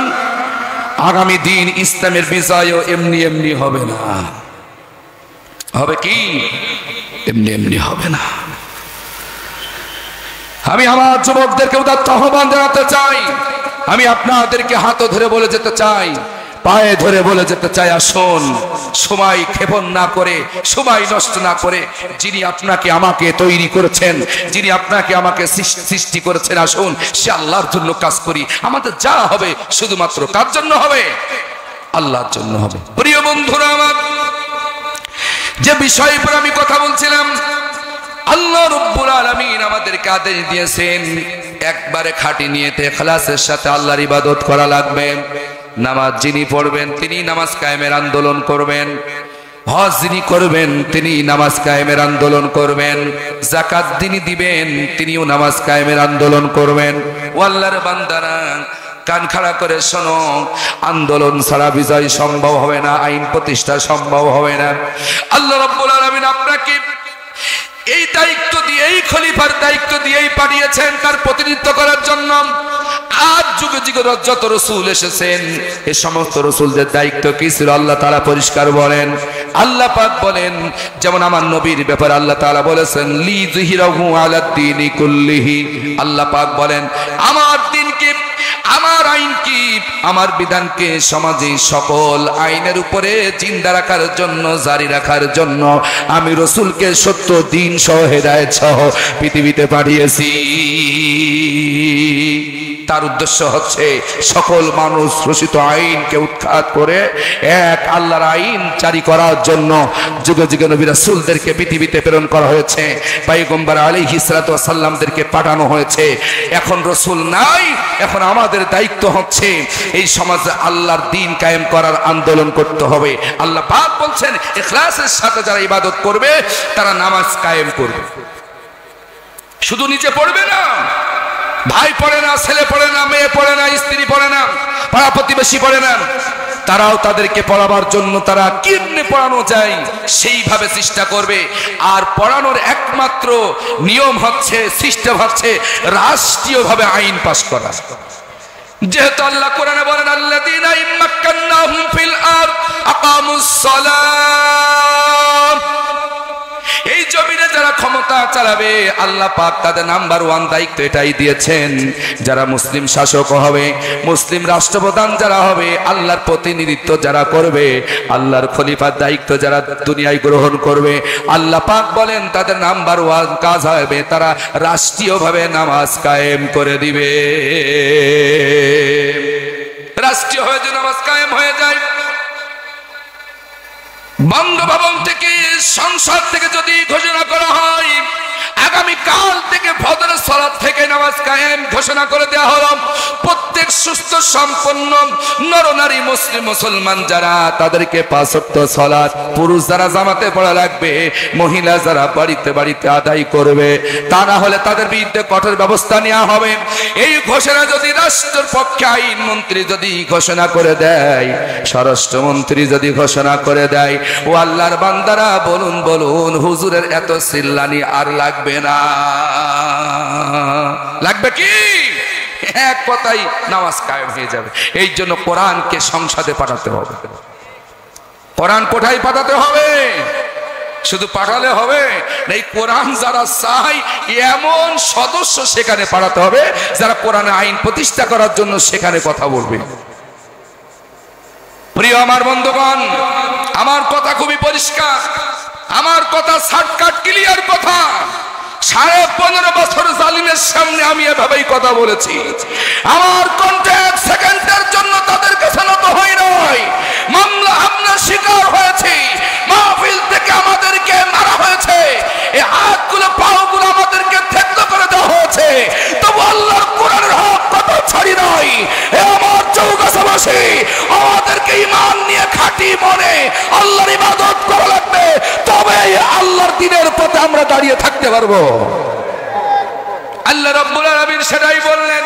আগামী দিন ইসলামের বিজয়ও এমনি এমনি হবে না। হবে কি? এমনি এমনি হবে না। আমি আমার যুবকদেরকে উদাত্ত আহ্বান জানাতে চাই, আমি আপনাদেরকে হাত ধরে বলে যেতে চাই, পায়ে ধরে বলে যেতে চাই, আসুন সময় ক্ষেপণ না করে, সময় নষ্ট না করে, যিনি আপনাকে আমাকে তৈরি করেছেন, যিনি আপনাকে আমাকে সৃষ্টি করেছেন, আসুন সে আল্লাহর জন্য কাজ করি। আমাদের যা হবে শুধুমাত্র কার জন্য হবে? আল্লাহর জন্য হবে। প্রিয় বন্ধুরা আমার, যে বিষয়ের উপর আমি কথা বলছিলাম, আল্লাহ রাব্বুল আলামিন আমাদেরকে আদেশ দিয়েছেন একবারে খাঁটি নিয়তে ইখলাসের সাথে আল্লাহর ইবাদত করা লাগবে। নামাজ যিনি পড়বেন তিনি নামাজ কায়েমের আন্দোলন করবেন, হজ যিনি করবেন তিনি নামাজ কায়েমের আন্দোলন করবেন, যাকাত যিনি দিবেন তিনিও নামাজ কায়েমের আন্দোলন করবেন। ও আল্লাহর বান্দারা, কান খাড়া করে শোনো, আন্দোলন ছাড়া বিজয় সম্ভব হবে না, আইন প্রতিষ্ঠা সম্ভব হবে না। আল্লাহ রাব্বুল আলামিন আপনাকে এই দায়িত্ব দিয়ে, এই খলিফার দায়িত্ব দিয়েই পাঠিয়েছেন তার প্রতিনিধিত্ব করার জন্য। আজ যুগে যুগে যত রাসূল এসেছেন, এই সমস্ত রাসূলদের দায়িত্ব কি ছিল আল্লাহ তাআলা পরিষ্কার বলেন, আল্লাহ পাক বলেন, যেমন আমার নবীর ব্যাপারে আল্লাহ তাআলা বলেছেন লিযহিরাহু আলাদ-দীনি কুল্লিহি। আল্লাহ পাক বলেন আমার দ্বীনকে, আমার আইনকে, আমার বিধানকে সমাজে সকল আইনের উপরে জিন্দা রাখার জন্য, জারি রাখার জন্য আমি রাসূলকে সত্য দ্বীন সহ হেদায়েত সহ পৃথিবীতে পাঠিয়েছি। তার উদ্দেশ্য হচ্ছে সকল মানুষ রচিত আইনকে উৎখাত করে এক আল্লাহর আইন জারি করার জন্য যুগে যুগে নবী রাসূলদেরকে পৃথিবীতে প্রেরণ করা হয়েছে, পয়গম্বর আলাইহিস সালাতু ওয়াস সালামদেরকে পাঠানো হয়েছে। এখন রাসূল নাই, এখন আমাদের দায়িত্ব হচ্ছে এই সমাজে আল্লাহর দ্বীন কায়েম করার আন্দোলন করতে হবে। আল্লাহ পাক বলছেন ইখলাসের সাথে যারা ইবাদত করবে তারা নামাজ কায়েম করবে। শুধু নিচে পড়বে না, ভাই পড়ে না, ছেলে পড়ে না, মেয়ে পড়ে না, স্ত্রী পড়ে না, পাড়া প্রতিবেশী পড়ে না, তারাও তাদেরকে পড়াবার জন্য তারা কেমনে পড়ানো যায় সেইভাবে চেষ্টা করবে। আর পড়ানোর একমাত্র নিয়ম হচ্ছে, সিস্টেম হচ্ছে রাষ্ট্রীয়ভাবে আইন পাস করা। যেহেতু আল্লাহ কোরআনে বলেন আল্লাযীনা ইম্মাক্কান্নাহুম ফিল আরদ আকামুস সালাত, এই জমিনে যারা ক্ষমতা চালাবে আল্লাহ পাক তাদের নাম্বার 1 দায়িত্ব এটাই দিয়েছেন। যারা মুসলিম শাসক হবে, মুসলিম রাষ্ট্রপ্রধান যারা হবে, আল্লাহর প্রতিনিধিত্ব যারা করবে, আল্লাহর খলিফার দায়িত্ব যারা দুনিয়ায় গ্রহণ করবে, আল্লাহ পাক বলেন তাদের নাম্বার 1 কাজ হবে তারা রাষ্ট্রীয়ভাবে নামাজ কায়েম করে দিবে। রাষ্ট্রীয় হয়ে যে নামাজ কায়েম হয়ে যায়, বঙ্গভবন থেকে, সংসদ থেকে যদি ঘোষণা করা হয় আগামী কাল থেকে ফজরের সালাত থেকে নামাজ কায়েম ঘোষণা করে দেওয়া হলো, প্রত্যেক সুস্থ সম্পন্ন নরনারী মুসলিম মুসলমান যারা তাদেরকে 5 ওয়াক্ত সালাত, পুরুষ যারা জামাতে পড়া লাগবে, মহিলা যারা বাড়িতে বাড়িতে আদায় করবে, তা না হলে তাদের বিরুদ্ধে কঠোর ব্যবস্থা নেওয়া হবে। এই ঘোষণা যদি রাষ্ট্রের পক্ষে আইন মন্ত্রী যদি ঘোষণা করে দেয়, স্বরাষ্ট্রমন্ত্রী যদি ঘোষণা করে দেয়, ও আল্লাহর বান্দারা বলুন বলুন হুজুরের এত চিল্লানি আর লাগবে না। লাগবে কি? এক কথাই নামাজ কায়েম হয়ে যাবে। এই জন্য কোরআনকে সংসদে পাঠাতে হবে। কোরআন কোথায় পাঠাতে হবে? শুধু পাঠালে হবে না, এই কোরআন যারা চায় এমন সদস্য সেখানে পাঠাতে হবে যারা কোরআনে আইন প্রতিষ্ঠা করার জন্য সেখানে কথা বলবে। প্রিয় আমার বন্ধুগণ, আমার কথা খুবই পরিষ্কার, আমার কথা শর্টকাট ক্লিয়ার কথা। 15.5 বছর জালিমের সামনে আমি এভাবেই কথা বলেছি। আমার কন্ট্যাক্ট সেকেন্ডের জন্য তাদের কাছে নত হই নাই। মামলা হামলার শিকার হয়েছে, মাহফিল থেকে আমাদেরকে মারা হয়েছে, এই হাতগুলো পাগুলো আমাদেরকে থেতলো করে দেওয়া হয়েছে, তবু আল্লাহর কোরআনের হক কথা ছাড়ি নাই। এ আমার চৌগাছাবাসী, আমাদেরকে ঈমান নিয়ে খাঁটি মনে আল্লাহর ইবাদত করা লাগবে, তবে আল্লাহর দ্বীনের পথে আমরা দাঁড়িয়ে থাকতে পারবো। আল্লাহ রাব্বুল আলামিন সেটাই বললেন,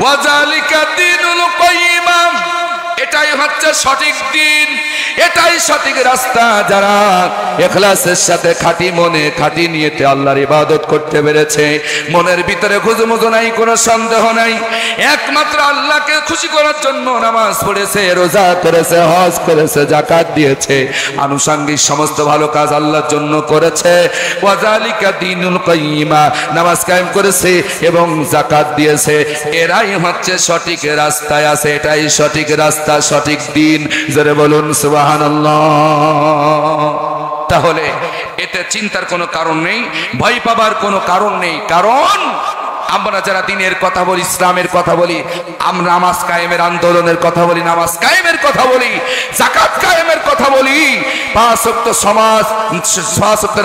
ওয়াজালিকা দীনুল কাইয়্যিমা, এটাই হচ্ছে সঠিক দিন, এটাই সঠিক রাস্তা। যারা ইখলাসের সাথে খাঁটি মনে খাঁটি নিয়তে আল্লাহর ইবাদত করতে পেরেছে, মনের ভিতরে খুজুমুজু নাই, কোনো সন্দেহ নাই, একমাত্র আল্লাহকে খুশি করার জন্য নামাজ পড়েছে, রোজা করেছে, হজ করেছে, যাকাত দিয়েছে, আনুষঙ্গিক সমস্ত ভালো কাজ আল্লাহর জন্য করেছে। ওয়াজালিকা দীনুল কাইয়্যিমা, নামাজ কায়েম করেছে এবং যাকাত দিয়েছে, এরাই হচ্ছে সঠিক রাস্তায় আছে, এটাই সঠিক রাস্তা, সঠিক দিন। জোরে বলুন সুবহানাল্লাহ। তাহলে এতে চিন্তার কোনো কারণ নেই, ভয় পাবার কোনো কারণ নেই, কারণ আমরা যারা দ্বীনের কথা বলি, ইসলামের কথা বলি, আমরা নামাজ কায়েমের আন্দোলনের কথা বলি, নামাজ কায়েমের কথা বলি, যাকাত কায়েমের কথা বলি, 5 ওয়াক্ত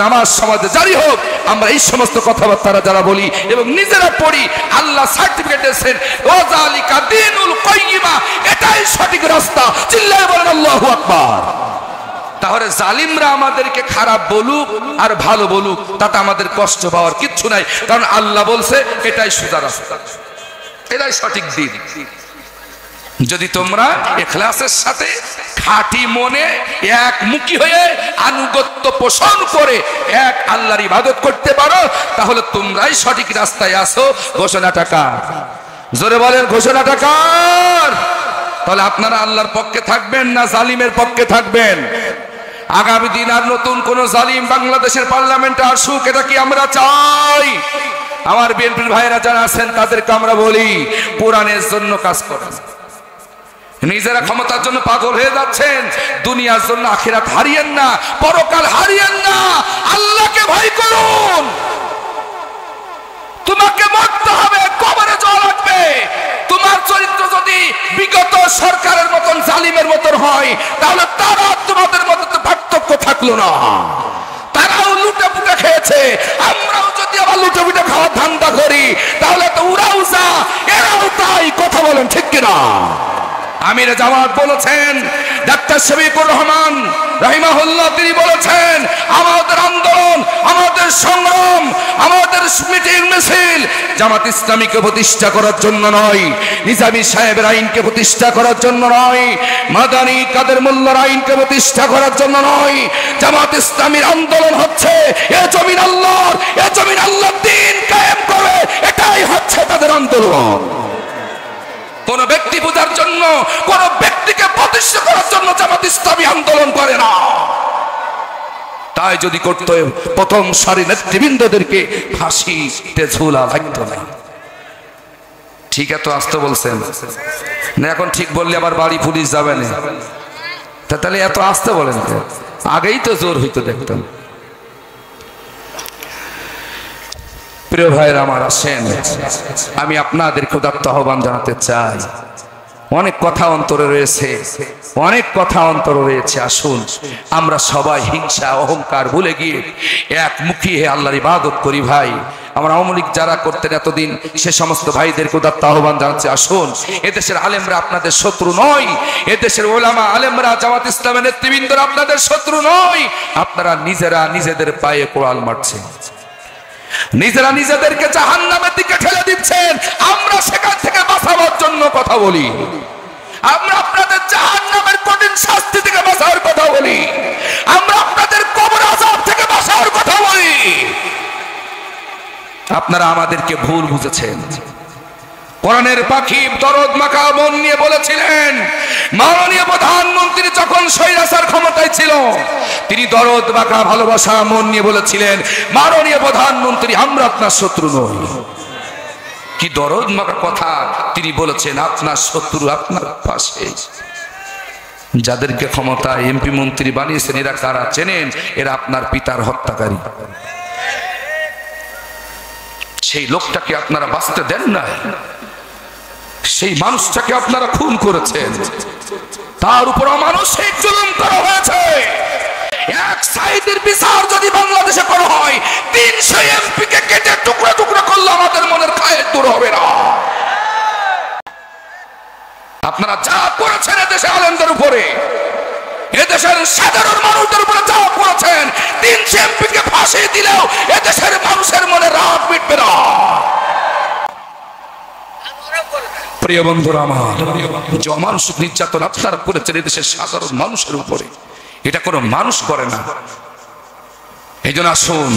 নামাজ সমাজে জারি হোক, আমরা এই সমস্ত কথাবার্তা যারা বলি এবং নিজেরা পড়ি, আল্লাহ সার্টিফিকেট দিয়েছেন ওয়াজালিকা দীনুল কাইয়্যিমা, এটাই সঠিক রাস্তা। চিল্লায়ে বলেন আল্লাহু আকবার। তাহলে জালিমরা আমাদেরকে খারাপ বলুক আর ভালো বলুক, তাতে আমাদের কষ্ট পাওয়ার কিচ্ছু নাই, কারণ আল্লাহ বলছে এটাই সোজা রাস্তা, এটাই সঠিক দিন। যদি তোমরা ইখলাসের সাথে খাঁটি মনে একমুখী হয়ে আনুগত্য পোষণ করে এক আল্লাহর ইবাদত করতে পারো, তাহলে তোমরাই সঠিক রাস্তায় আসো। ঘোষণাটা কার? জোরে বলেন, ঘোষণাটা কার? তাহলে আপনারা আল্লাহর পক্ষে থাকবেন না জালিমের পক্ষে থাকবেন? আগামী দিন আর নতুন কোন জালিম বাংলাদেশের পার্লামেন্টে আসুক, এটা কি আমরা চাই? আমার বিএনপির ভাইরা যারা আছেন তাদেরকে আমরা বলি, কোরআনের জন্য কাজ করেন। নিজেরা ক্ষমতার জন্য পাগল হয়ে যাচ্ছেন, দুনিয়ার জন্য আখিরাত হারিয়েন না, পরকাল হারিয়েন না, আল্লাহকে ভয় করুন। তোমাকে মরতে হবে, কবরে যাওয়া লাগবে। তোমার চরিত্র যদি বিগত সরকারের মতন জালিমের মতন হয়, তাহলে তারা তোমাদের মতো তো পার্থক্য থাকলো না। তারাও লুটে পুটে খেয়েছে, আমরাও যদি আবার লুটে পুটে খাওয়ার ধান্দা করি, তাহলে তো ওরাও যা এরাও তাই। কথা বলেন ঠিক কিনা? আমির জামাত বলেছেন, ডাক্তার শফিকুর রহমান রাহিমাহুল্লাহ তিনি বলেছেন, আমাদের আন্দোলন, আমাদের সংগ্রাম, আমাদের মিটিং মিছিল জামাত ইসলামীকে প্রতিষ্ঠা করার জন্য নয়, নিজামী সাহেবের আইনকে প্রতিষ্ঠা করার জন্য নয়, মাদানী কাদের মোল্লার আইনকে প্রতিষ্ঠা করার জন্য নয়। জামাত ইসলামীর আন্দোলন হচ্ছে এ জমিন আল্লাহর, এ জমিন আল্লাহর দ্বীন কায়েম করবে, এটাই হচ্ছে তাদের আন্দোলন। কোন ব্যক্তি পূজার জন্য, কোন ব্যক্তিকে প্রতিষ্ঠা করার জন্য জামাত ইসলামী আন্দোলন করে না। তাই যদি করতে প্রথম সারি নেতৃবৃন্দদেরকে ফাঁসিতে ঝুলা লাগতো না। ঠিক এত আসতে বলছেন না, এখন ঠিক বললে আবার বাড়ি পুলিশ যাবে না, তাহলে এত আসতে বলেন, আগেই তো জোর হইতো দেখতাম। প্রিয় ভাইরা আমার, আসেন আমি আপনাদের ক্ষুধার্ত আহ্বান জানাতে চাই। অনেক কথা অন্তরে রয়েছে, অনেক কথা অন্তরে রয়েছে। আসুন আমরা সবাই হিংসা অহংকার ভুলে গিয়ে একমুখী হয়ে আল্লাহর ইবাদত করি। ভাই, আমরা আওয়ামী লীগ যারা করতেন এতদিন, সে সমস্ত ভাইদের ক্ষুধার্ত আহ্বান জানাচ্ছে, আসুন এদেশের আলেমরা আপনাদের শত্রু নয়, এদেশের ওলামা আলেমরা জামাত ইসলামের নেতৃবৃন্দরা আপনাদের শত্রু নয়। আপনারা নিজেরা নিজেদের পায়ে কোড়াল মারছেন, নিজেরা নিজেদেরকে জাহান্নামের দিকে ঠেলে দিচ্ছেন। আমরা সেখান থেকে বাঁচাবার জন্য কথা বলি, আমরা আপনাদের জাহান্নামের কঠিন শাস্তি থেকে বাঁচার কথা বলি, আমরা আপনাদের কবর আযাব থেকে বাঁচার কথা বলি। আপনারা আমাদেরকে ভুল বুঝেছেন। কোরআনের পাখি দরদ মাখা মন নিয়ে বলেছিলেন, মাননীয় প্রধানমন্ত্রী যখন স্বৈরাচার ক্ষমতায় ছিল, তিনি দরদ মাখা ভালোবাসা মন নিয়ে বলেছিলেন, মাননীয় প্রধানমন্ত্রী আমরা আপনার শত্রু নই। কি দরদ মাখা কথা তিনি বলেছেন, আপনার শত্রু আপনার পাশে। যাদেরকে ক্ষমতা এমপি মন্ত্রী বানিয়েছেন এরা কারা চেনেন? এরা আপনার পিতার হত্যাকারী। সেই লোকটাকে আপনারা বাঁচতে দেন না, সেই মানুষটাকে আপনারা খুন করেছেন, তার উপর অমানসিক জুলুম করা হয়েছে। এক সাইদের বিচার যদি বাংলাদেশে করা হয়, 300 এমপি কে কেটে টুকরা টুকরা করলে আমাদের মনের খায়ের দূর হবে না। আপনারা যা করেছেন এদেশে আলেমদের উপরে, এদেশের সাধারণ মানুষদের উপরে যা করেছেন, 300 এমপি কে ফাঁসি দিলেও এদেশের মানুষের মনে রাগ মিটবে না। প্রিয় বন্ধুরা আমার, যে অমানসিক নির্যাতন আপনারা করেছেন এদেশের সাধারণ মানুষের উপরে, এটা কোনো মানুষ করে না। এই জন্য আসুন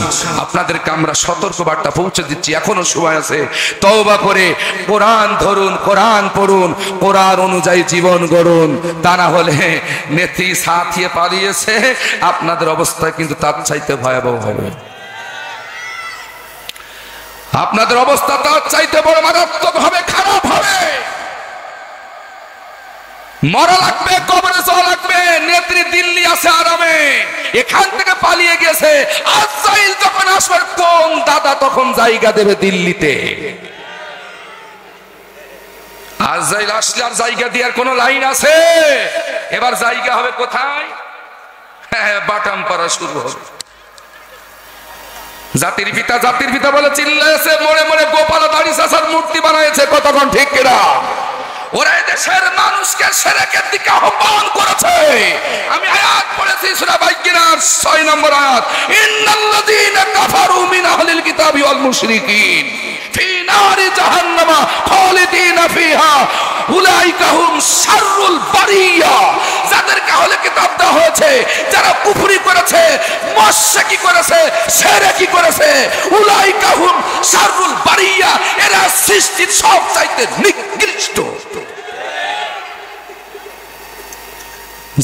আপনাদেরকে আমরা সতর্ক বার্তা পৌঁছে দিচ্ছি, এখনো সময় আছে। তওবা করে কোরআন ধরুন, কোরআন পড়ুন, কোরআন অনুযায়ী জীবন গড়ুন। তা না হলে নেত্রী সাথিয়ে পালিয়েছে, আপনাদের অবস্থা কিন্তু তার চাইতে ভয়াবহ হবে। আপনাদের অবস্থা তার চাইতে বড় মারাত্মক হবে, খারাপ হবে। মরা লাগবে, কবরে যাওয়া লাগবে। নেত্রী দিল্লি আছে আরামে, এখান থেকে পালিয়ে গেছে। আজরাইল যখন আসবে, কোন দাদা তখন জায়গা দেবে দিল্লিতে? আজরাইল আসলে আর জায়গা দেওয়ার কোন লাইন আছে? এবার জায়গা হবে কোথায়? বাটাম পাড়া শুরু হবে। জাতির পিতা বলে চিল্লাইছে, মরে মরে গোপাল দাড়ি চাচার মূর্তি বানাইছে। কতক্ষণ ঠিক কিনা? ওরা দেশের মানুষকে শিরকের দিকে আহ্বান করেছে। আমি আয়াত পড়েছি সূরা বাইয়িনার 6 নম্বর আয়াত, ইন্নাল্লাযীনা কাফারু মিন আহলিল কিতাবি ওয়াল মুশরিকিন ফি নারি জাহান্নামা খালিদিনা ফিহা উলাইকা হুম শাররুল বারিয়া। যাদেরকে আহলে কিতাব দেওয়া হয়েছে, যারা কুফরি করেছে, মুশরিকি করেছে, শিরকি করেছে, উলাইকা হুম শাররুল বারিয়া, এরা সৃষ্টির সবচাইতে নিকৃষ্ট।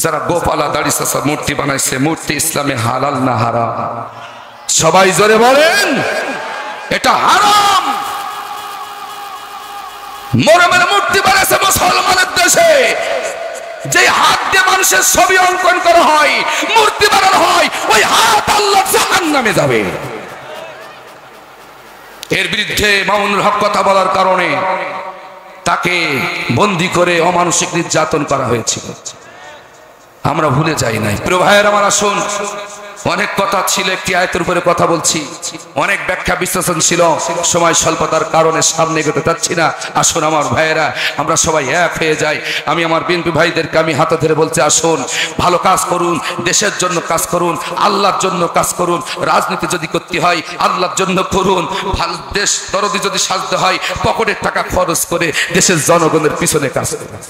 যারা গোপালা দাড়ি চাচা মূর্তি বানাইছে, মূর্তি ইসলামে হালাল না হারাম? সবাই জোরে বলেন, এটা হারাম। মোরমের মূর্তি বানাইছে মুসলমানের দেশে, যে হাত দিয়ে মানুষের ছবি অঙ্কন করা হয়, মূর্তি বানানো হয়, ওই হাত আল্লাহ জাহান্নামে যাবে। এর বিরুদ্ধে মামুনুল হক কথা বলার কারণে তাকে বন্দী করে অমানসিক নির্যাতন করা হয়েছিল। আমরা ভুলে যাই নাই। প্রিয় ভাইয়ের আমার, আসুন, অনেক কথা ছিল, একটি আয়াতের উপরে কথা বলছি, অনেক ব্যাখ্যা বিশ্লেষণ ছিল, সময় স্বল্পতার কারণে সামনে এগোতে চাচ্ছি না। আসুন আমার ভাইয়েরা, আমরা সবাই এক হয়ে যাই। আমি আমার বিএনপি ভাইদেরকে আমি হাতে ধরে বলছি, আসুন ভালো কাজ করুন, দেশের জন্য কাজ করুন, আল্লাহর জন্য কাজ করুন। রাজনীতি যদি করতে হয় আল্লাহর জন্য করুন। ভালো দেশ দরদি যদি সাজতে হয় পকেটের টাকা খরচ করে দেশের জনগণের পিছনে কাজ করুন।